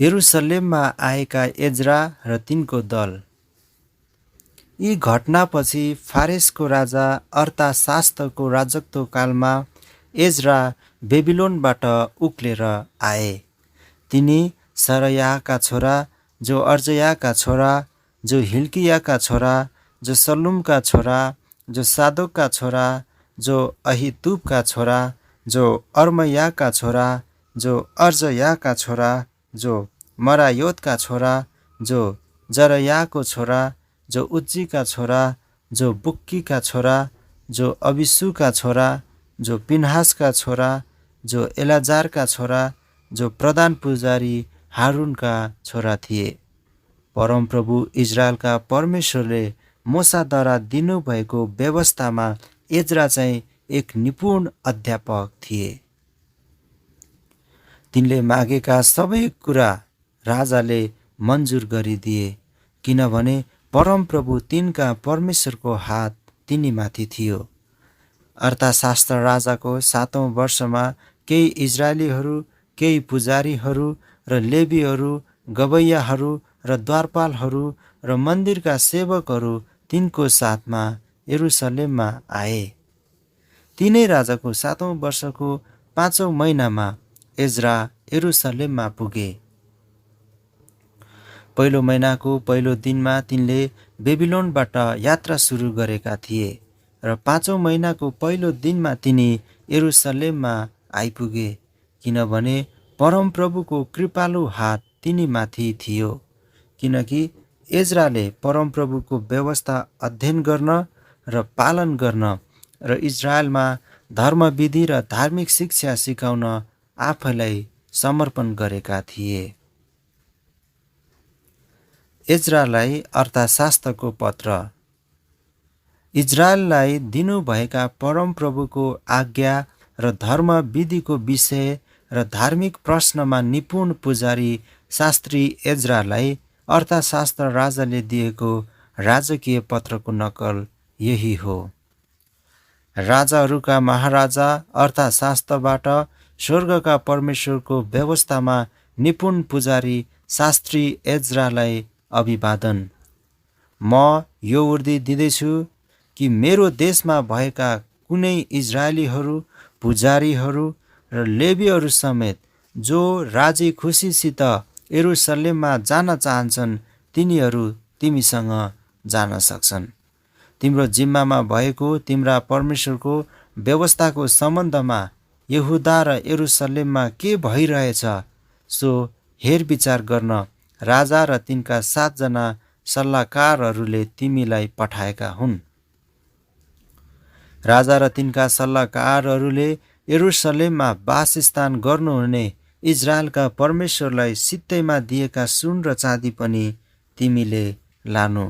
S1: यरुसलेममा आएका एज्रा र तिनको दल। यी घटनापछि फारेसको राजा अर्थशास्त्रको राजत्व कालमा एज्रा बेबिलोनबाट उक्लेर आए। तिनी सरयाका छोरा, जो अर्जयाका छोरा, जो हिल्कियाका छोरा, जो सल्लुमका छोरा, जो सादोकका छोरा, जो अहितुबका छोरा, जो अर्मयाका छोरा, जो अर्जयाका छोरा, जो मरायोतका छोरा, जो जरयाको छोरा, जो उज्जीका छोरा, जो बुक्कीका छोरा, जो अबिसुका छोरा, जो पिनहासका छोरा, जो एलाजारका छोरा, जो प्रधान पुजारी हारुनका छोरा थिए। परमप्रभु इजरायलका परमेश्वरले मोसाद्वारा दिनुभएको व्यवस्थामा एज्रा चाहिँ एक निपुण अध्यापक थिए। तिनले मागेका सबै कुरा राजाले मन्जुर गरिदिए, किनभने परमप्रभु तिनका परमेश्वरको हात तिनीमाथि थियो। अर्थशास्त्र राजाको 7औं वर्षमा केही इजरायलीहरू, केही पुजारीहरू र लेवीहरू, गवैयाहरू र द्वारपालहरू र मन्दिरका सेवकहरू तिनको साथमा यरुसलेममा आए। तिनै राजाको 7औं वर्षको 5औं महिनामा एज्रा यरुसलेममा पुगे। पहिलो महिनाको पहिलो दिनमा तिनले बेबिलोनबाट यात्रा सुरु गरेका थिए र 5औं महिनाको पहिलो दिनमा तिनी यरुसलेममा आइपुगे, किनभने परमप्रभुको कृपालु हात तिनीमाथि थियो, किनकि एज्राले परमप्रभुको व्यवस्था अध्ययन गर्न र पालन गर्न र इजरायलमा धर्मविधि र धार्मिक शिक्षा सिकाउन आफैलाई समर्पण गरेका थिए। एज्रालाई अर्थशास्त्रको पत्र। इजरायललाई दिनुभएका परमप्रभुको आज्ञा र धर्मविधिको विषय र धार्मिक प्रश्नमा निपुण पुजारी शास्त्री एज्रालाई अर्थशास्त्र राजाले दिएको राजकीय पत्रको नक्कल यही हो। राजाहरूका महाराजा अर्थशास्त्रबाट स्वर्गका परमेश्वरको व्यवस्थामा निपुण पुजारी शास्त्री एज्रालाई अभिवादन। म यो उर्दी दिँदैछु कि मेरो देशमा भएका कुनै इजरायलीहरू, पुजारीहरू र लेवीहरू समेत जो राजी खुसीसित यरुसलेममा जान चाहन्छन् तिनीहरू तिमीसँग जान सक्छन्। तिम्रो जिम्मामा भएको तिम्रा परमेश्वरको व्यवस्थाको सम्बन्धमा यहुदा र यरुसलेममा के भइरहेछ सो हेरविचार गर्न राजा र तिनका 7 जना सल्लाहकारहरूले तिमीलाई पठाएका हुन्। राजा र तिनका सल्लाहकारहरूले यरुसलेममा वासस्थान गर्नुहुने इजरायलका परमेश्वरलाई सित्तैमा दिएका सुन र चाँदी पनि तिमीले लानु।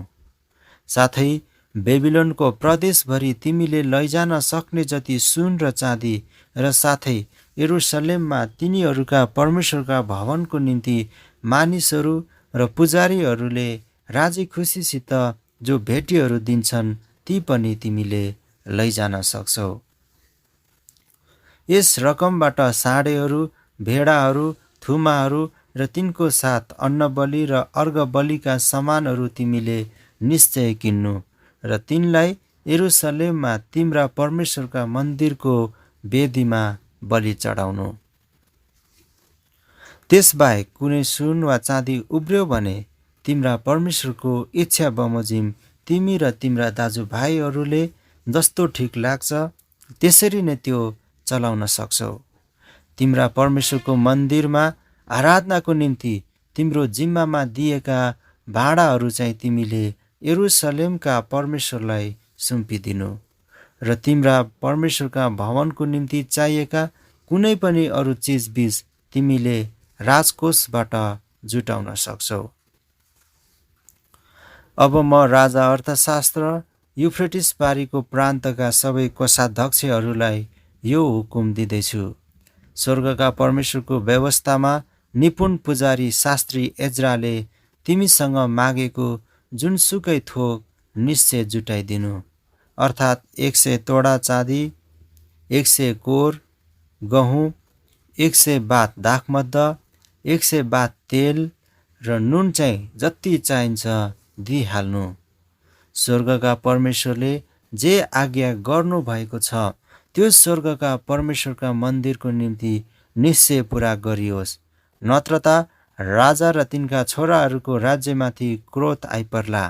S1: साथै बेबिलोनको प्रदेशभरि तिमीले लैजान सक्ने जति सुन र चाँदी र साथै यरुसलेममा तिनीहरूका परमेश्वरका भवनको निम्ति मानिसहरू र पुजारीहरूले राजी खुसीसित जो भेटीहरू दिन्छन् ती पनि तिमीले लैजान सक्छौ। यस रकमबाट साँढेहरू, भेडाहरू, थुमाहरू र तिनको साथ अन्नबलि र अर्घबलिका सामानहरू तिमीले निश्चय किन्नु र तिनलाई यरुसलेममा तिम्रा परमेश्वरका मन्दिरको वेदीमा बलि चढाउनु। त्यसबाहेक कुनै सुन वा चाँदी उब्र्यो भने तिम्रा परमेश्वरको इच्छा बमोजिम तिमी र तिम्रा दाजुभाइहरूले जस्तो ठिक लाग्छ त्यसरी नै त्यो चलाउन सक्छौ। तिम्रा परमेश्वरको मन्दिरमा आराधनाको निम्ति तिम्रो जिम्मामा दिएका भाँडाहरू चाहिँ तिमीले यरुसलेमका परमेश्वरलाई सुम्पिदिनु र तिम्रा परमेश्वरका भवनको निम्ति चाहिएका कुनै पनि अरू चिजबिज तिमीले राजकोषबाट जुटाउन सक्छौ। अब म राजा अर्थशास्त्र युफ्रेटिस पारीको प्रान्तका सबै कोषाध्यक्षहरूलाई यो हुकुम दिँदैछु। स्वर्गका परमेश्वरको व्यवस्थामा निपुण पुजारी शास्त्री एज्राले तिमीसँग मागेको जुनसुकै थोक निश्चय जुटाइदिनु, अर्थात् 100 तोडा चाँदी, 100 कोर गहुँ, 100 बात दाखमद्द, 100 बात तेल र नुन चाहिँ जति चाहिन्छ दिइहाल्नु। स्वर्गका परमेश्वरले जे आज्ञा गर्नु भएको छ त्यो स्वर्गका परमेश्वरका मन्दिरको निम्ति निश्चय पुरा गरियोस्, नत्र त राजा र तिनका छोराहरूको राज्यमाथि क्रोध आइपर्ला।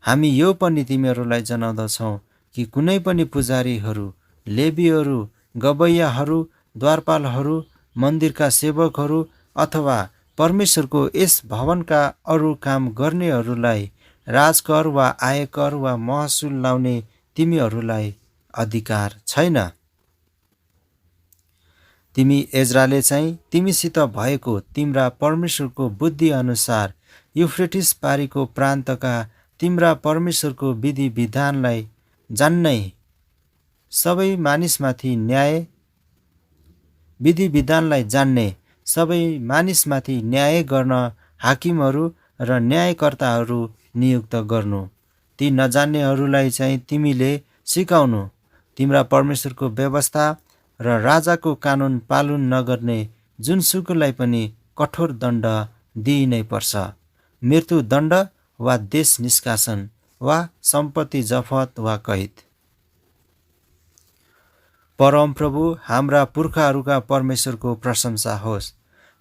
S1: हामी यो पनि तिमीहरूलाई जनाउँदछौँ कि कुनै पनि पुजारीहरू, लेवीहरू, गबैयाहरू, द्वारपालहरू, मन्दिरका सेवकहरू अथवा परमेश्वरको यस भवनका अरू काम गर्नेहरूलाई राजकर वा आयकर वा महसुल लाउने तिमीहरूलाई अधिकार छैन। तिमी एज्राले चाहिँ तिमीसित भएको तिम्रा परमेश्वरको बुद्धि अनुसार युफ्रेटिस पारीको प्रान्तका तिम्रा परमेश्वरको विधि विधानलाई जान्नै, सबै मानिसमाथि न्याय गर्न हाकिमहरू र न्यायकर्ताहरू नियुक्त गर्नु। ती नजान्नेहरूलाई चाहिँ तिमीले सिकाउनु। तिम्रा परमेश्वरको व्यवस्था र राजाको कानुन पालन नगर्ने जुनसुकैलाई पनि कठोर दण्ड दिइनै पर्छ, मृत्युदण्ड वा देश निष्कासन वा सम्पत्ति जफत वा कैद। परमप्रभु हाम्रा पुर्खाहरूका परमेश्वरको प्रशंसा होस्,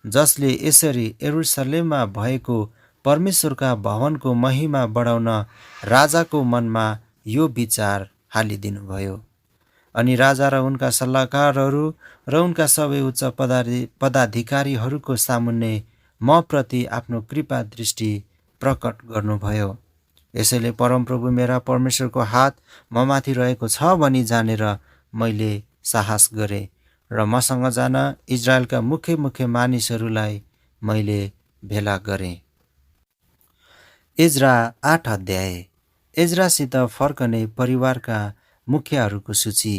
S1: जसले यसरी यरुसलेममा भएको परमेश्वरका भवनको महिमा बढाउन राजाको मनमा यो विचार हालिदिनुभयो। अनि राजा र उनका सल्लाहकारहरू र उनका सबै उच्च पदाधिकारीहरूको सामुन्ने म प्रति आफ्नो कृपा दृष्टि प्रकट गर्नुभयो। यसैले परमप्रभु मेरा परमेश्वरको हात ममाथि रहेको छ भनी जानेर मैले साहस गरेँ र मसँग जान इजरायलका मुख्य मुख्य मानिसहरूलाई मैले भेला गरेँ। एज्रा 8 अध्याय। एज्रासित फर्कने परिवारका मुखियाहरूको सूची।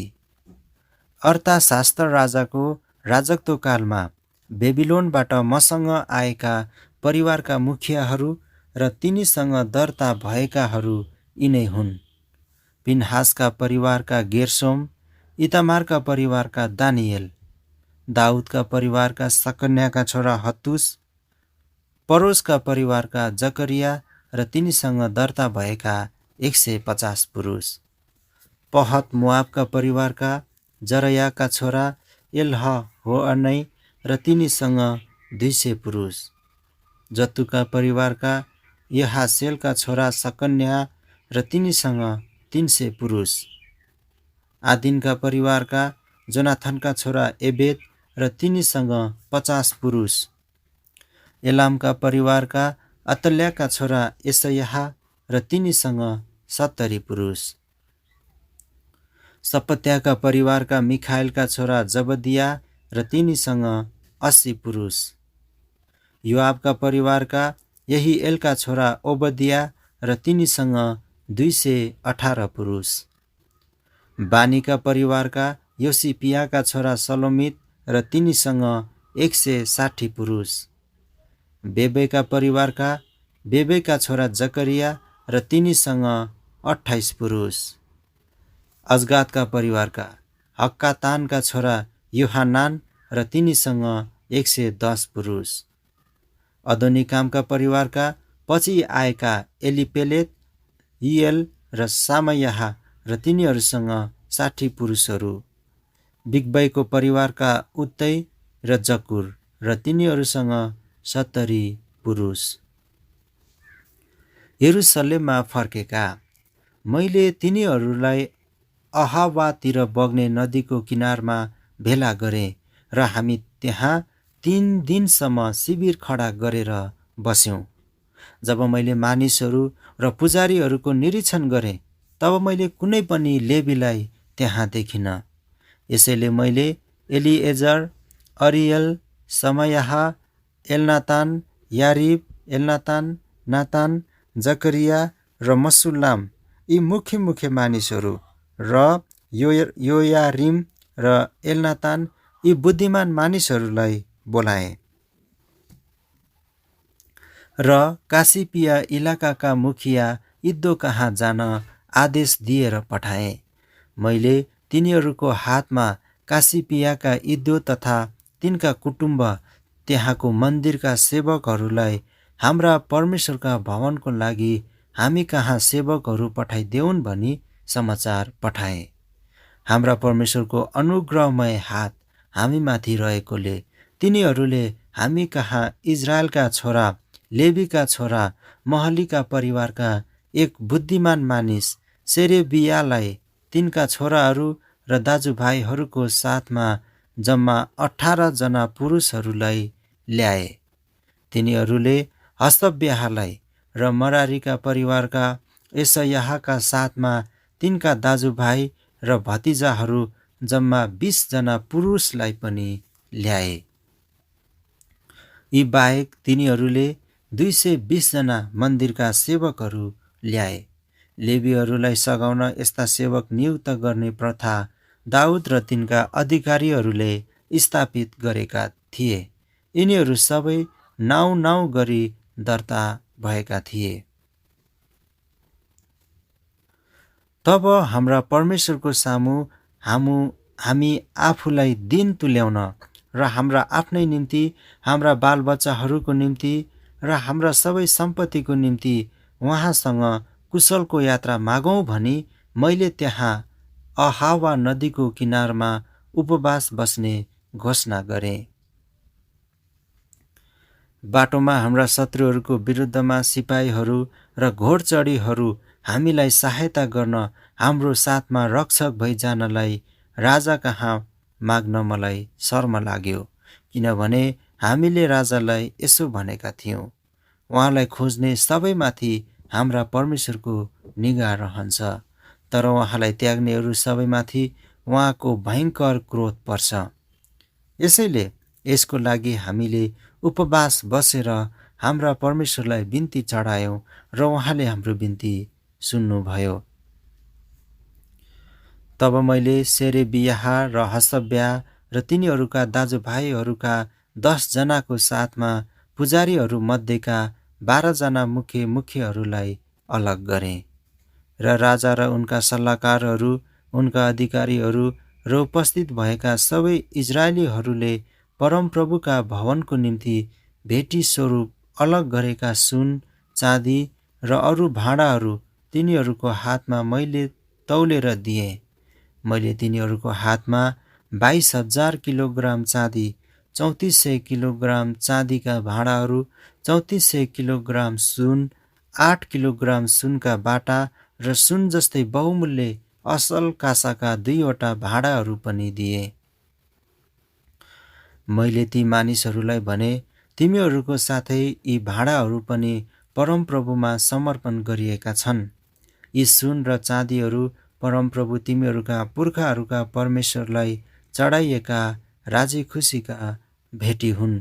S1: अर्थशास्त्र राजाको राजत्वकालमा बेबिलोनबाट मसँग आएका परिवारका मुखियाहरू र तिनीसँग दर्ता भएकाहरू यिनै हुन्। पिनहासका परिवारका गेर्सोम, इतामारका परिवारका दानिएल, दाउदका परिवारका सकन्याका छोरा हतुस, परोसका परिवारका जकरिया र तिनीसँग दर्ता भएका 150 पुरुष, पहत मोआबका परिवारका जरयाका छोरा एल्हहोअनै र तिनीसँग 200 पुरुष, जत्तुका परिवारका यहासेलका छोरा सकन्या र तिनीसँग 300 पुरुष, आदिनका परिवारका जोनाथनका छोरा एबेद र तिनीसँग 50 पुरुष, एलामका परिवारका अतल्याका छोरा यसयाह र तिनीसँग 70 पुरुष, सपत्याका परिवारका मिखाएलका छोरा जबदिया र तिनीसँग 80 पुरुष, योआबका परिवारका यहिएलका छोरा ओबदिया र तिनीसँग 218 पुरुष, बानीका परिवारका योसिपियाका छोरा सलोमित र तिनीसँग 160 पुरुष, बेबेका परिवारका बेबेका छोरा जकरिया र तिनीसँग 28 पुरुष, अजगादका परिवारका हक्कातानका छोरा योहानान र तिनीसँग 110 पुरुष, अदोनिकामका परिवारका पछि आएका एलिपेलेत, यिएल र सामयाह र तिनीहरूसँग 60 पुरुषहरू, बिग्बैको परिवारका उत्तै र जकुर र तिनीहरूसँग 70 पुरुष। यरुसलेममा फर्केका। मैले तिनीहरूलाई अहावातिर बग्ने नदीको किनारमा भेला गरेँ र हामी त्यहाँ 3 दिनसम्म शिविर खडा गरेर बस्यौँ। जब मैले मानिसहरू र पुजारीहरूको निरीक्षण गरेँ तब मैले कुनै पनि लेवीलाई त्यहाँ देखिनँ। यसैले मैले एलिएजर, अरियल, समयाह, एलनातान, यारिब, एलनातान, नातान, जकरिया र मसुल्लाम, यी मुख्य मुख्य मानिसहरू र योयारिम र एलनातान, यी बुद्धिमान मानिसहरूलाई बोलाए र कासिपिया इलाकाका मुखिया इद्दो कहाँ जान आदेश दिएर पठाए। मैले तिनीहरूको हातमा कासिपियाका इद्दो तथा तिनका कुटुम्ब त्यहाँको मन्दिरका सेवकहरूलाई हाम्रा परमेश्वरका भवनको लागि हामी कहाँ सेवकहरू पठाइदेऊन् भनी समाचार पठाए। हाम्रा परमेश्वरको अनुग्रहमय हात हामीमाथि रहेकोले तिनीहरूले हामी कहाँ इजरायलका छोरा लेवीका छोरा महलीका परिवारका एक बुद्धिमान मानिस सेरेबियालाई तिनका छोराहरू र दाजुभाइहरूको साथमा जम्मा 18 जना पुरुषहरूलाई ल्याए। तिनीहरूले हसब्याहलाई र मरारीका परिवारका यसयाहका साथमा तिनका दाजुभाइ र भतिजाहरू जम्मा 20 जना पुरुषलाई पनि ल्याए। यी बाहेक तिनीहरूले 220 जना मन्दिरका सेवकहरू ल्याए। लेवीहरूलाई सघाउन यस्ता सेवक नियुक्त गर्ने प्रथा दाउद र तिनका अधिकारीहरूले स्थापित गरेका थिए। यिनीहरू सबै नाउँ गरी दर्ता भएका थिए। तब हाम्रा परमेश्वरको सामु हामी आफूलाई दिन तुल्याउन र हाम्रा आफ्नै निम्ति, हाम्रा बालबच्चाहरूको निम्ति र हाम्रा सबै सम्पत्तिको निम्ति उहाँसँग कुशलको यात्रा मागौँ भनी मैले त्यहाँ अहावा नदीको किनारमा उपवास बस्ने घोषणा गरेँ। बाटोमा हाम्रा शत्रुहरूको विरुद्धमा सिपाहीहरू र घोडचढीहरू हामीलाई सहायता गर्न हाम्रो साथमा रक्षक भइजानलाई राजा कहाँ माग्न मलाई शर्म लाग्यो, किनभने हामीले राजालाई यसो भनेका थियौँ, उहाँलाई खोज्ने सबैमाथि हाम्रा परमेश्वरको निगाह रहन्छ, तर उहाँलाई त्याग्नेहरू सबैमाथि उहाँको भयङ्कर क्रोध पर्छ। यसैले यसको लागि हामीले उपवास बसेर हाम्रा परमेश्वरलाई बिन्ती चढायौँ र उहाँले हाम्रो बिन्ती सुन्नुभयो। तब मैले सेरेबियाह र हसब्या र तिनीहरूका दाजुभाइहरूका 10 जनाको साथमा पुजारीहरू मध्येका 12 जना मुख्यहरूलाई अलग गरेँ र राजा र उनका सल्लाहकारहरू, उनका अधिकारीहरू र उपस्थित भएका सबै इजरायलीहरूले परमप्रभुका भवनको निम्ति भेटी स्वरूप अलग गरेका सुन, चाँदी र अरू भाँडाहरू तिनीहरूको हातमा मैले तौलेर दिएँ। मैले तिनीहरूको हातमा 22,000 किलोग्राम चाँदी, 3400 किलोग्राम चाँदीका भाँडाहरू, 3400 किलोग्राम सुन, 8 किलोग्राम सुनका बाटा र सुन जस्तै बहुमूल्य असल काँसाका 2वटा भाँडाहरू पनि दिए। मैले ती मानिसहरूलाई भने, तिमीहरूको साथै यी भाँडाहरू पनि परमप्रभुमा समर्पण गरिएका छन्। यी सुन र चाँदीहरू परमप्रभु तिमीहरूका पुर्खाहरूका परमेश्वरलाई चढाइएका राजी खुसीका भेटी हुन्।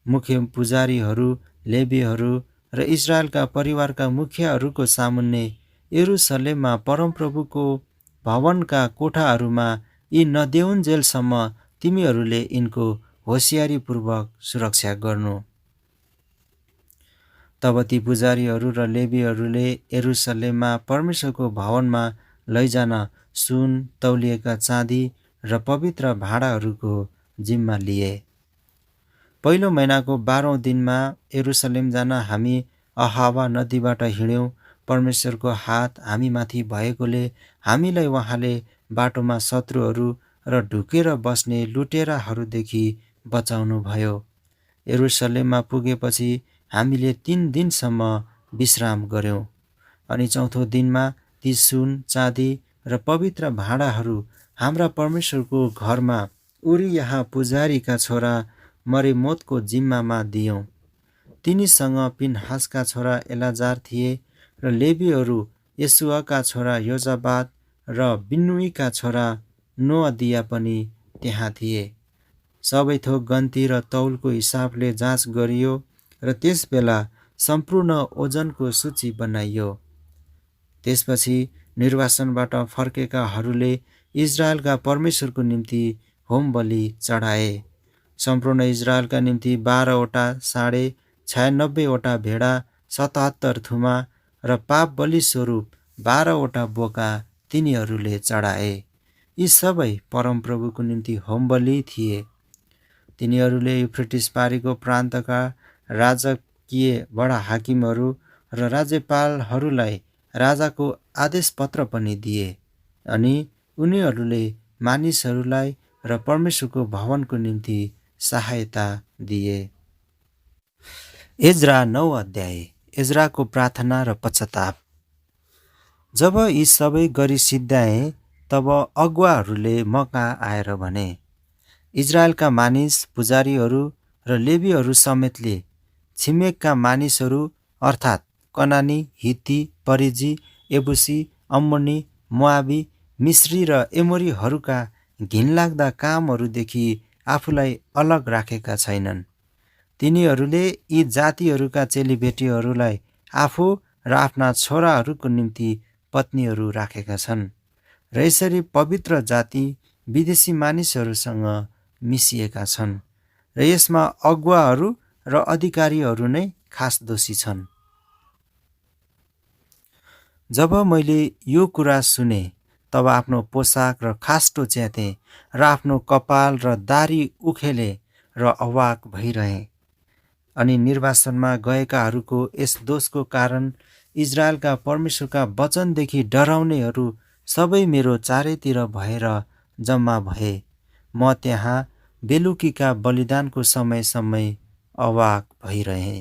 S1: मुख्य पुजारीहरू, लेवीहरू र इजरायलका परिवारका मुखियाहरूको सामुन्ने यरुसलेममा परमप्रभुको भवनका कोठाहरूमा यी नदेउन्जेलसम्म तिमीहरूले यिनको होसियारीपूर्वक सुरक्षा गर्नु। तब ती पुजारीहरू र लेवीहरूले यरुसलेममा परमेश्वरको भवनमा लैजान सुन, तौलिएका चाँदी र पवित्र भाँडाहरूको जिम्मा लिए। पहिलो महिनाको 12औं दिनमा यरुसलेम जान हामी अहावा नदीबाट हिँड्यौँ। परमेश्वरको हात हामीमाथि भएकोले हामीलाई उहाँले बाटोमा शत्रुहरू र ढुकेर बस्ने लुटेराहरूदेखि बचाउनु भयो। यरुसलेममा पुगेपछि हामीले 3 दिनसम्म विश्राम गर्यौँ। अनि चौथो दिनमा ती सुन, चाँदी र पवित्र भाँडाहरू हाम्रा परमेश्वरको घरमा उरियाह पुजारीका छोरा मरेमोतको जिम्मामा दियौँ। तिनीसँग पिनहासका छोरा एलाजार थिए र लेवीहरू येशुअका छोरा योजाबाद र बिन्नुईका छोरा नोअदिया पनि त्यहाँ थिए। सबै थोक गन्ती र तौलको हिसाबले जाँच गरियो र त्यसबेला सम्पूर्ण ओजनको सूची बनाइयो। त्यसपछि निर्वासनबाट फर्केकाहरूले इजरायलका परमेश्वरको निम्ति होम बलि चढाए। सम्पूर्ण इजरायलका निम्ति 12वटा साँढे 96वटा भेडा, 77 थुमा र पाप बलि स्वरूप 12वटा बोका तिनीहरूले चढाए। यी सबै परमप्रभुको निम्ति होम बलि थिए। तिनीहरूले युफ्रेटिस पारीको प्रान्तका राजकीय बडा हाकिमहरू र राज्यपालहरूलाई राजाको आदेश पत्र पनि दिए अनि उनीहरूले मानिसहरूलाई र परमेश्वरको भवनको निम्ति सहायता दिए। एज्रा 9 अध्याय। एज्राको प्रार्थना र पश्चाताप। जब यी सबै गरी सिद्ध्याए तब अगुवाहरूले मका आएर भने, इजरायलका मानिस, पुजारीहरू र लेवीहरू समेतले छिमेकका मानिसहरू अर्थात् कनानी, हित्ती, परिजी, एबुसी, अम्मोनी, मोआबी, मिश्री र एमोरीहरूका घिनलाग्दा कामहरूदेखि आफूलाई अलग राखेका छैनन्। तिनीहरूले यी जातिहरूका चेलीबेटीहरूलाई आफू र आफ्ना छोराहरूको निम्ति पत्नीहरू राखेका छन् र यसरी पवित्र जाति विदेशी मानिसहरूसँग मिसिएका छन् र यसमा अगुवाहरू र अधिकारीहरू नै खास दोषी छन्। जब मैले यो कुरा सुने तब आफ्नो पोसाक र खास्टो च्याते र आफ्नो कपाल र दारी उखेले र अवाक भइरहे। अनि निर्वासनमा गएकाहरूको यस दोषको कारण इजरायलका परमेश्वरका वचनदेखि डराउनेहरू सबै मेरो चारैतिर भएर जम्मा भए। म त्यहाँ बेलुकीका बलिदानको समय अवाक भइरहे।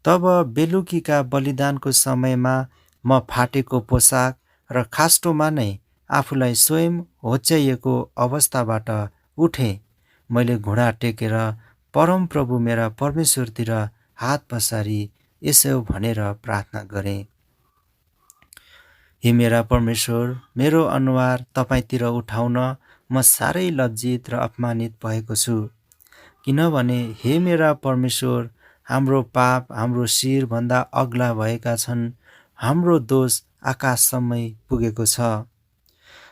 S1: तब बेलुकीका बलिदानको समयमा म फाटेको पोसाक र खास्टोमा नै आफूलाई स्वयं होच्याइएको अवस्थाबाट उठेँ। मैले घुँडा टेकेर परमप्रभु मेरा परमेश्वरतिर हात पसारी यसो भनेर प्रार्थना गरेँ, हे मेरा परमेश्वर, मेरो अनुहार तपाईँतिर उठाउन म साह्रै लज्जित र अपमानित भएको छु। किनभने हे मेरा परमेश्वर, हाम्रो पाप हाम्रो शिरभन्दा अग्ला भएका छन्। हाम्रो दोष आकाशसम्मै पुगेको छ।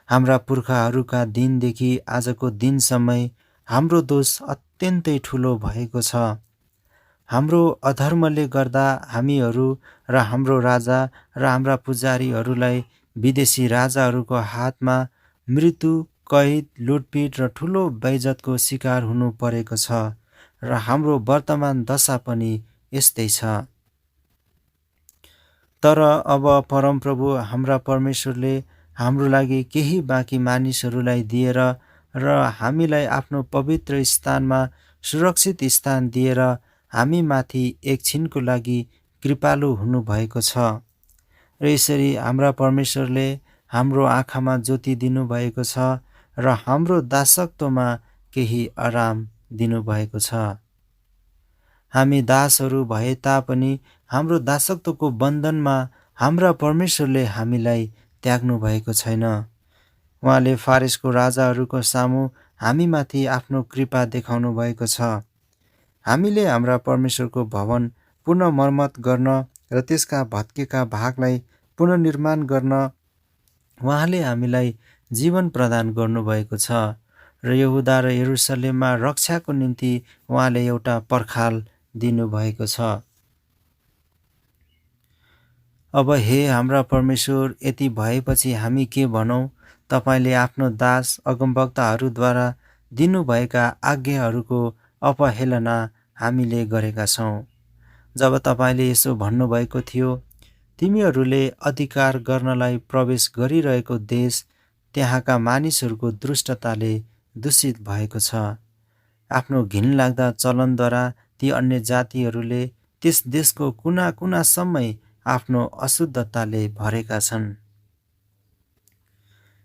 S1: हाम्रा पुर्खाहरूका दिनदेखि आजको दिनसम्मै हाम्रो दोष अत्यन्तै ठुलो भएको छ। हाम्रो अधर्मले गर्दा हामीहरू र हाम्रो राजा र हाम्रा पुजारीहरूलाई विदेशी राजाहरूको हातमा मृत्यु, कैद, लुटपिट र ठुलो बेइज्जतको शिकार हुनु परेको छ र हाम्रो वर्तमान दशा पनि यस्तै छ। तर अब परमप्रभु हाम्रा परमेश्वरले हाम्रो लागि केही बाँकी मानिसहरूलाई दिएर र हामीलाई आफ्नो पवित्र स्थानमा सुरक्षित स्थान दिएर हामी माथि एकछिनको लागि कृपालु हुनुभएको छ र यसरी हाम्रा परमेश्वरले हाम्रो आँखामा ज्योति दिनुभएको छ र हाम्रो दासत्वमा केही आराम दिनुभएको छ। हामी दासहरू भए तापनि हाम्रो दासत्वको बन्धनमा हाम्रा परमेश्वरले हामीलाई त्याग्नु भएको छैन। उहाँले फारेसको राजाहरूको सामु हामीमाथि आफ्नो कृपा देखाउनु भएको छ। हामीले हाम्रा परमेश्वरको भवन पुनः मर्मत गर्न र त्यसका भत्केका भागलाई पुनर्निर्माण गर्न उहाँले हामीलाई जीवन प्रदान गर्नुभएको छ र यहुदा र यरुसलेममा रक्षाको निम्ति उहाँले एउटा पर्खाल दिनुभएको छ। अब हे हाम्रा परमेश्वर, यति भएपछि हामी के भनौँ? तपाईँले आफ्नो दास अगमवक्ताहरूद्वारा दिनुभएका आज्ञाहरूको अपहेलना हामीले गरेका छौँ। जब तपाईँले यसो भन्नुभएको थियो, तिमीहरूले अधिकार गर्नलाई प्रवेश गरिरहेको देश त्यहाँका मानिसहरूको दुष्टताले दूषित भएको छ। आफ्नो घिनलाग्दा चलनद्वारा ती अन्य जातिहरूले त्यस देशको कुना कुनासम्मै आफ्नो अशुद्धताले भरेका छन्।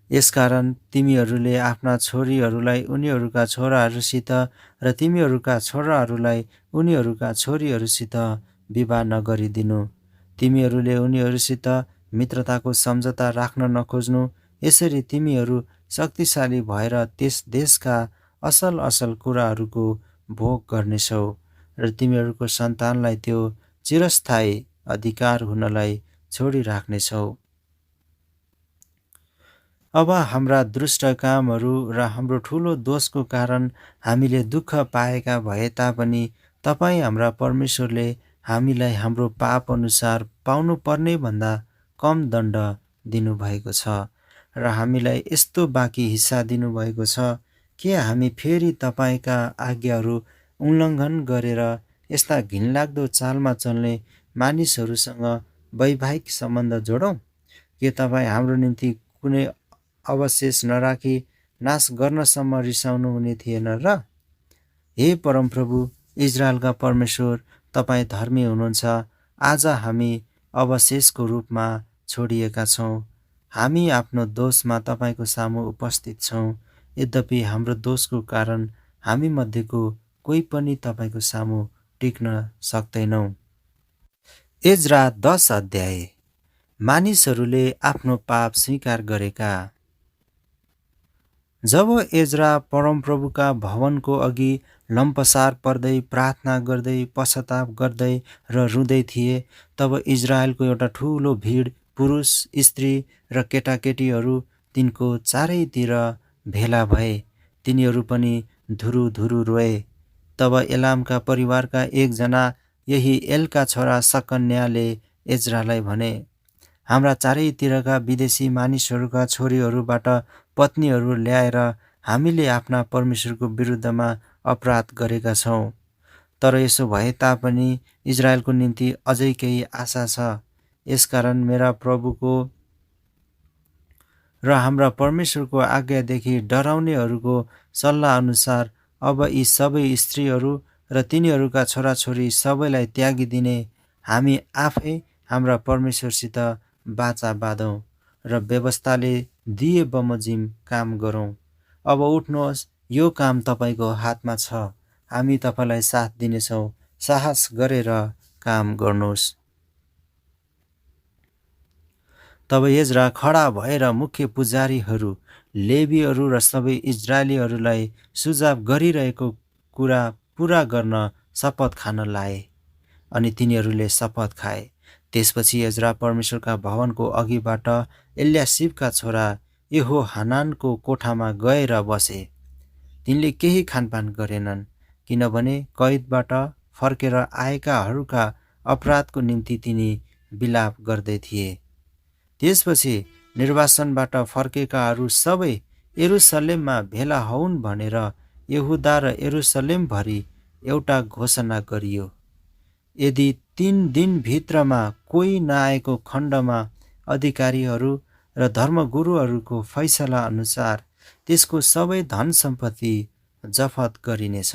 S1: यसकारण तिमीहरूले आफ्ना छोरीहरूलाई उनीहरूका छोराहरूसित र तिमीहरूका छोराहरूलाई उनीहरूका छोरीहरूसित विवाह नगरिदिनु। तिमीहरूले उनीहरूसित मित्रताको सम्झौता राख्न नखोज्नु। यसरी तिमीहरू शक्तिशाली भएर त्यस देशका असल असल कुराहरूको भोग गर्नेछौ र तिमीहरूको सन्तानलाई त्यो चिरस्थायी अधिकार हुनलाई छोडिराख्नेछौ। अब हाम्रा दुष्ट कामहरू र हाम्रो ठुलो दोषको कारण हामीले दुःख पाएका भए तापनि तपाईँ हाम्रा परमेश्वरले हामीलाई हाम्रो पाप अनुसार पाउनु पर्ने भन्दा कम दण्ड दिनुभएको छ र हामीलाई यस्तो बाँकी हिस्सा दिनुभएको छ कि हामी फेरि तपाईँका आज्ञाहरू उल्लङ्घन गरेर यस्ता घिनलाग्दो चालमा चल्ने मानिसहरूसँग वैवाहिक सम्बन्ध जोडौँ? के तपाईँ हाम्रो निम्ति कुनै अवशेष नराखी नाश गर्नसम्म रिसाउनु हुने थिएन र? हे परमप्रभु इजरायलका परमेश्वर, तपाईँ धर्मी हुनुहुन्छ। आज हामी अवशेषको रूपमा छोडिएका छौँ। हामी आफ्नो दोषमा तपाईँको सामु उपस्थित छौँ। यद्यपि हाम्रो दोषको कारण हामी मध्येको कोही पनि तपाईँको सामु टिक्न सक्दैनौँ। एज्रा 10 अध्याय। मानिसहरूले आफ्नो पाप स्वीकार गरेका। जब एज्रा परमप्रभुका भवनको अघि लम्पसार पर्दै प्रार्थना गर्दै पश्चाताप गर्दै र रुँदै थिए, तब इजरायलको एउटा ठुलो भिड पुरुष, स्त्री र केटाकेटीहरू तिनको चारैतिर भेला भए। तिनीहरू पनि धुरु धुरु रोए। तब एलामका परिवारका एकजना यही एलका छोरा सकन्याले एज्रालाई भने, हाम्रा चारैतिरका विदेशी मानिसहरूका छोरीहरूबाट पत्नीहरू ल्याएर हामीले आफ्ना परमेश्वरको विरुद्धमा अपराध गरेका छौँ। तर यसो भए तापनि इजरायलको निम्ति अझै केही आशा छ। यसकारण मेरा प्रभुको र हाम्रा परमेश्वरको आज्ञादेखि डराउनेहरूको सल्लाह अनुसार अब यी सबै स्त्रीहरू र तिनीहरूका छोराछोरी सबैलाई त्यागिदिने हामी आफै हाम्रा परमेश्वरसित बाचा बाँधौँ र व्यवस्थाले दिए बमोजिम काम गरौँ। अब उठ्नुहोस्, यो काम तपाईको हातमा छ, हामी तपाईलाई साथ दिनेछौँ, साहस गरेर काम गर्नुहोस्। तब एज्रा खडा भएर मुख्य पुजारीहरू, लेवीहरू र सबै इजरायलीहरूलाई सुझाव गरिरहेको कुरा पूरा गर्न शपथ खान लाए, अनि तिनीहरूले शपथ खाए। त्यसपछि एज्रा परमेश्वरका भवनको अघिबाट एल्यासिबका छोरा यहोहानानको कोठामा गएर बसे। तिनले केही खानपान गरेनन्, किनभने कैदबाट फर्केर आएकाहरूका अपराधको निम्ति तिनी विलाप गर्दै थिए। त्यसपछि निर्वासनबाट फर्केकाहरू सबै यरुसलेममा भेला हौन् भनेर यहुदा र यरुसलेमभरि एउटा घोषणा गरियो। यदि 3 दिनभित्रमा कोही नआएको खण्डमा अधिकारीहरू र धर्मगुरुहरूको फैसला अनुसार त्यसको सबै धन सम्पत्ति जफत गरिनेछ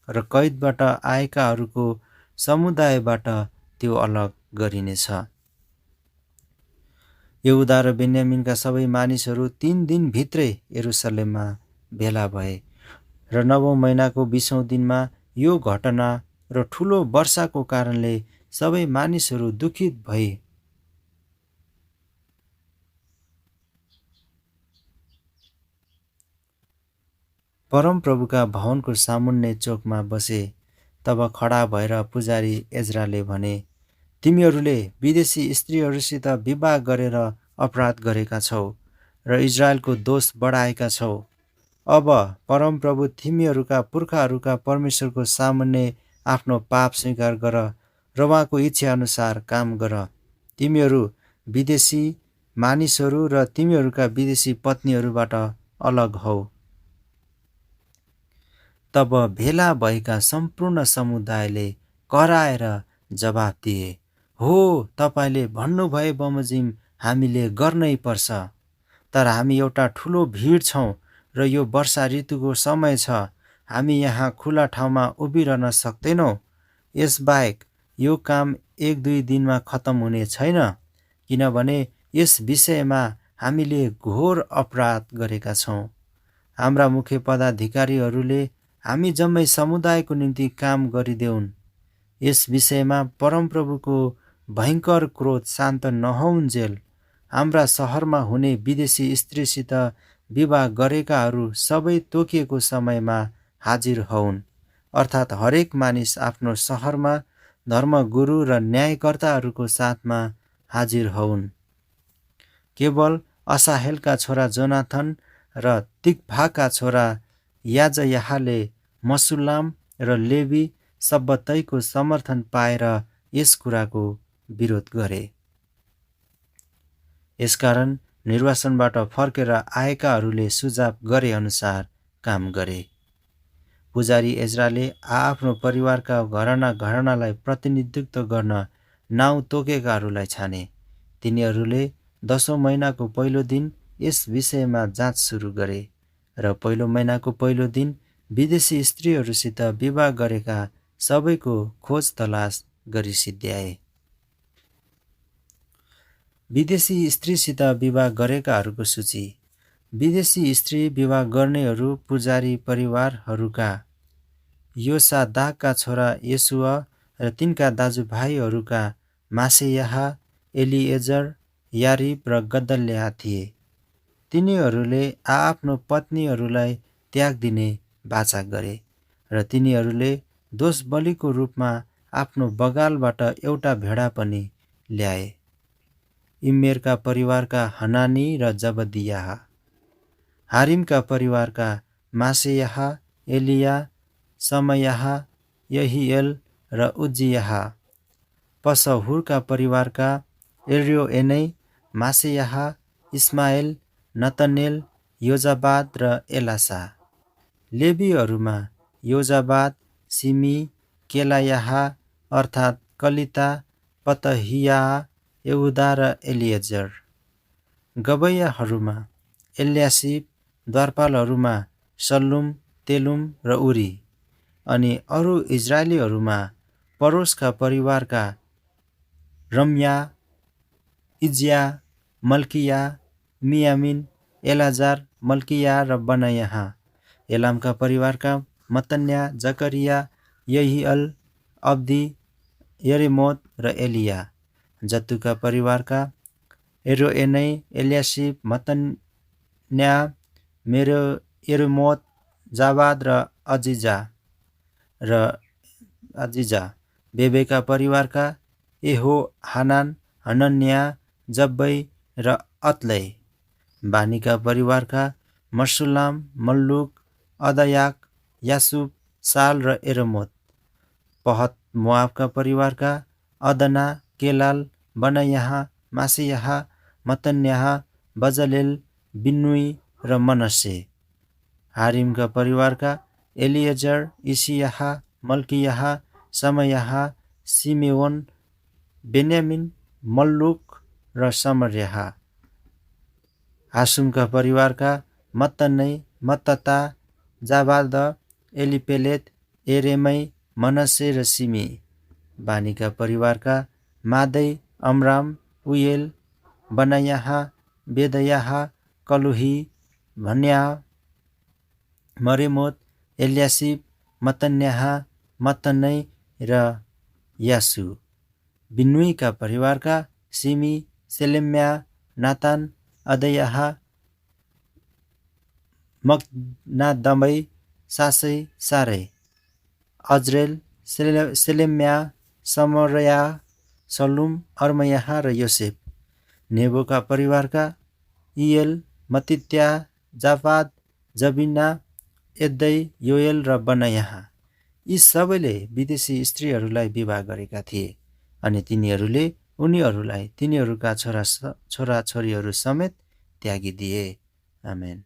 S1: र कैदबाट आएकाहरूको समुदायबाट त्यो अलग गरिनेछ। यहुदा र बेन्यामिनका सबै मानिसहरू 3 दिनभित्रै यरुसलेममा भेला भए र 9औं महिनाको 20औं दिनमा यो घटना र ठूलो वर्षाको कारणले सबै मानिसहरू दुखित भए। परमप्रभुका भवनको सामुन्ने चोकमा बसे। तब खडा भएर पुजारी एज्राले भने, तिमीहरूले विदेशी स्त्रीहरूसित विवाह गरेर अपराध गरेका छौ र इजरायलको दोष बढाएका छौ। अब परमप्रभु तिमीहरूका पुर्खाहरूका परमेश्वरको सामुन्ने आफ्नो पाप स्वीकार गर र उहाँको इच्छा अनुसार काम गर। तिमीहरू विदेशी मानिसहरू र तिमीहरूका विदेशी पत्नीहरूबाट अलग हौ। तब भेला भएका सम्पूर्ण समुदायले कराएर जवाफ दिए, हो, तपाईले भन्नुभए बमोजिम हामीले गर्नै पर्छ। तर हामी एउटा ठुलो भिड छौँ र यो वर्षा ऋतुको समय छ, हामी यहाँ खुला ठाउँमा उभिरहन सक्दैनौँ। यसबाहेक यो काम 1-2 दिनमा खत्तम हुने छैन, किनभने यस विषयमा हामीले घोर अपराध गरेका छौँ। हाम्रा मुख्य पदाधिकारीहरूले हामी जम्मै समुदायको निम्ति काम गरिदेऊन्। यस विषयमा परमप्रभुको भयङ्कर क्रोध शान्त नहुन्जेल हाम्रा शहरमा हुने विदेशी स्त्रीसित विवाह गरेकाहरू सबै तोकिएको समयमा हाजिर हौन्, अर्थात् हरेक मानिस आफ्नो शहरमा धर्मगुरु र न्यायकर्ताहरूको साथमा हाजिर हौन्। केवल असाहेलका छोरा जोनाथन र तिक्भाका छोरा याजयाहले मसुल्लाम र लेवी सब्बतैको समर्थन पाएर यस कुराको विरोध गरे। यसकारण निर्वासनबाट फर्केर आएकाहरूले सुझाव गरे अनुसार काम गरे। पुजारी एज्राले आफ्नो परिवारका घरानालाई प्रतिनिधित्व गर्न नाउँ तोकेकाहरूलाई छाने। तिनीहरूले 10औं महिनाको पहिलो दिन यस विषयमा जाँच सुरु गरे र पहिलो महिनाको पहिलो दिन विदेशी स्त्रीहरूसित विवाह गरेका सबैको खोज तलास गरी सिद्ध्याए। विदेशी स्त्रीसित विवाह गरेकाहरूको सूची। विदेशी स्त्री विवाह गर्नेहरू पुजारी परिवारहरूका योसादाकका छोरा येशुआ र तिनका दाजुभाइहरूका मासेयाह, एलिएजर, यारिब र गदल्या थिए। तिनीहरूले आफ्नो पत्नीहरूलाई त्याग दिने वाचा गरे र तिनीहरूले दोष बलिको रूपमा आफ्नो बगालबाट एउटा भेडा पनि ल्याए। इमेरका परिवारका हनानी र जबदियाह, हारिमका परिवारका मासेयाह, एलिया, समयाह, यहिएल र उज्जियाह, पसहुरका परिवारका एल्योएनै, मासेयाह, इस्माएल, नतनेल, योजाबाद र एलासा। लेवीहरूमा योजाबाद, सिमी, केलायाह अर्थात् कलिता, पतहिया, यहुदा र एलिएजर। गबैयाहरूमा एल्यासिब, द्वारपालहरूमा सल्लुम, तेलुम र उरी। अनि अरू इजरायलीहरूमा परोसका परिवारका रम्या, इज्या, मल्किया, मियामिन, एलाजार, मल्किया र बनायाह। एलामका परिवारका मत्तन्या, जकरिया, यहिअल, अब्दी, यरेमोत र एलिया। जत्तुका परिवारका एरोएनै, एल्यासिब, मत्तन्या, यरेमोत, जाबाद र अजिजा। बेबेका परिवारका यहोहानान, हनन्या, जब्बै र अत्लै। बानीका परिवारका मसुल्लाम, मल्लुक, अदायाक, यासुब, साल र एरोमोत। पहत मोआबका परिवारका अदना, केलाल, बनायाह, मासेयाह, मत्तन्याह, बजलेल, बिन्नुई र मनस्से। हारिमका परिवारका एलिएजर, इसियाह, मल्कियाह, समयाह, सिमेओन, बेन्यामिन, मल्लुक र समर्याह। हासुमका परिवारका मत्तनै, मत्तता, जाबाद, एलिपेलेत, एरेमै, मनस्से र सिमी। बानीका परिवारका मादै, अमराम, उयेल, बनायाह, बेदयाह, कलुही, भन्या, मरेमोत, एल्यासिब, मत्तन्याह, मत्तनै र यासु। बिन्नुईका परिवारका सिमी, सेलेम्या, नातान, अदयाह, मकनादमै, सासै, सारै। अज्रेल, सेलेम्या, समरया, सल्लुम, अर्मयाह र योसेफ। नेबोका परिवारका इयल, मत्तित्या, जाफाद, जबिना, एद्दै, योएल र बनायाह। यी सबैले विदेशी स्त्रीहरूलाई विवाह गरेका थिए अनि तिनीहरूले उनीहरूलाई तिनीहरूका छोराछोरीहरू समेत त्यागिदिए। आमेन।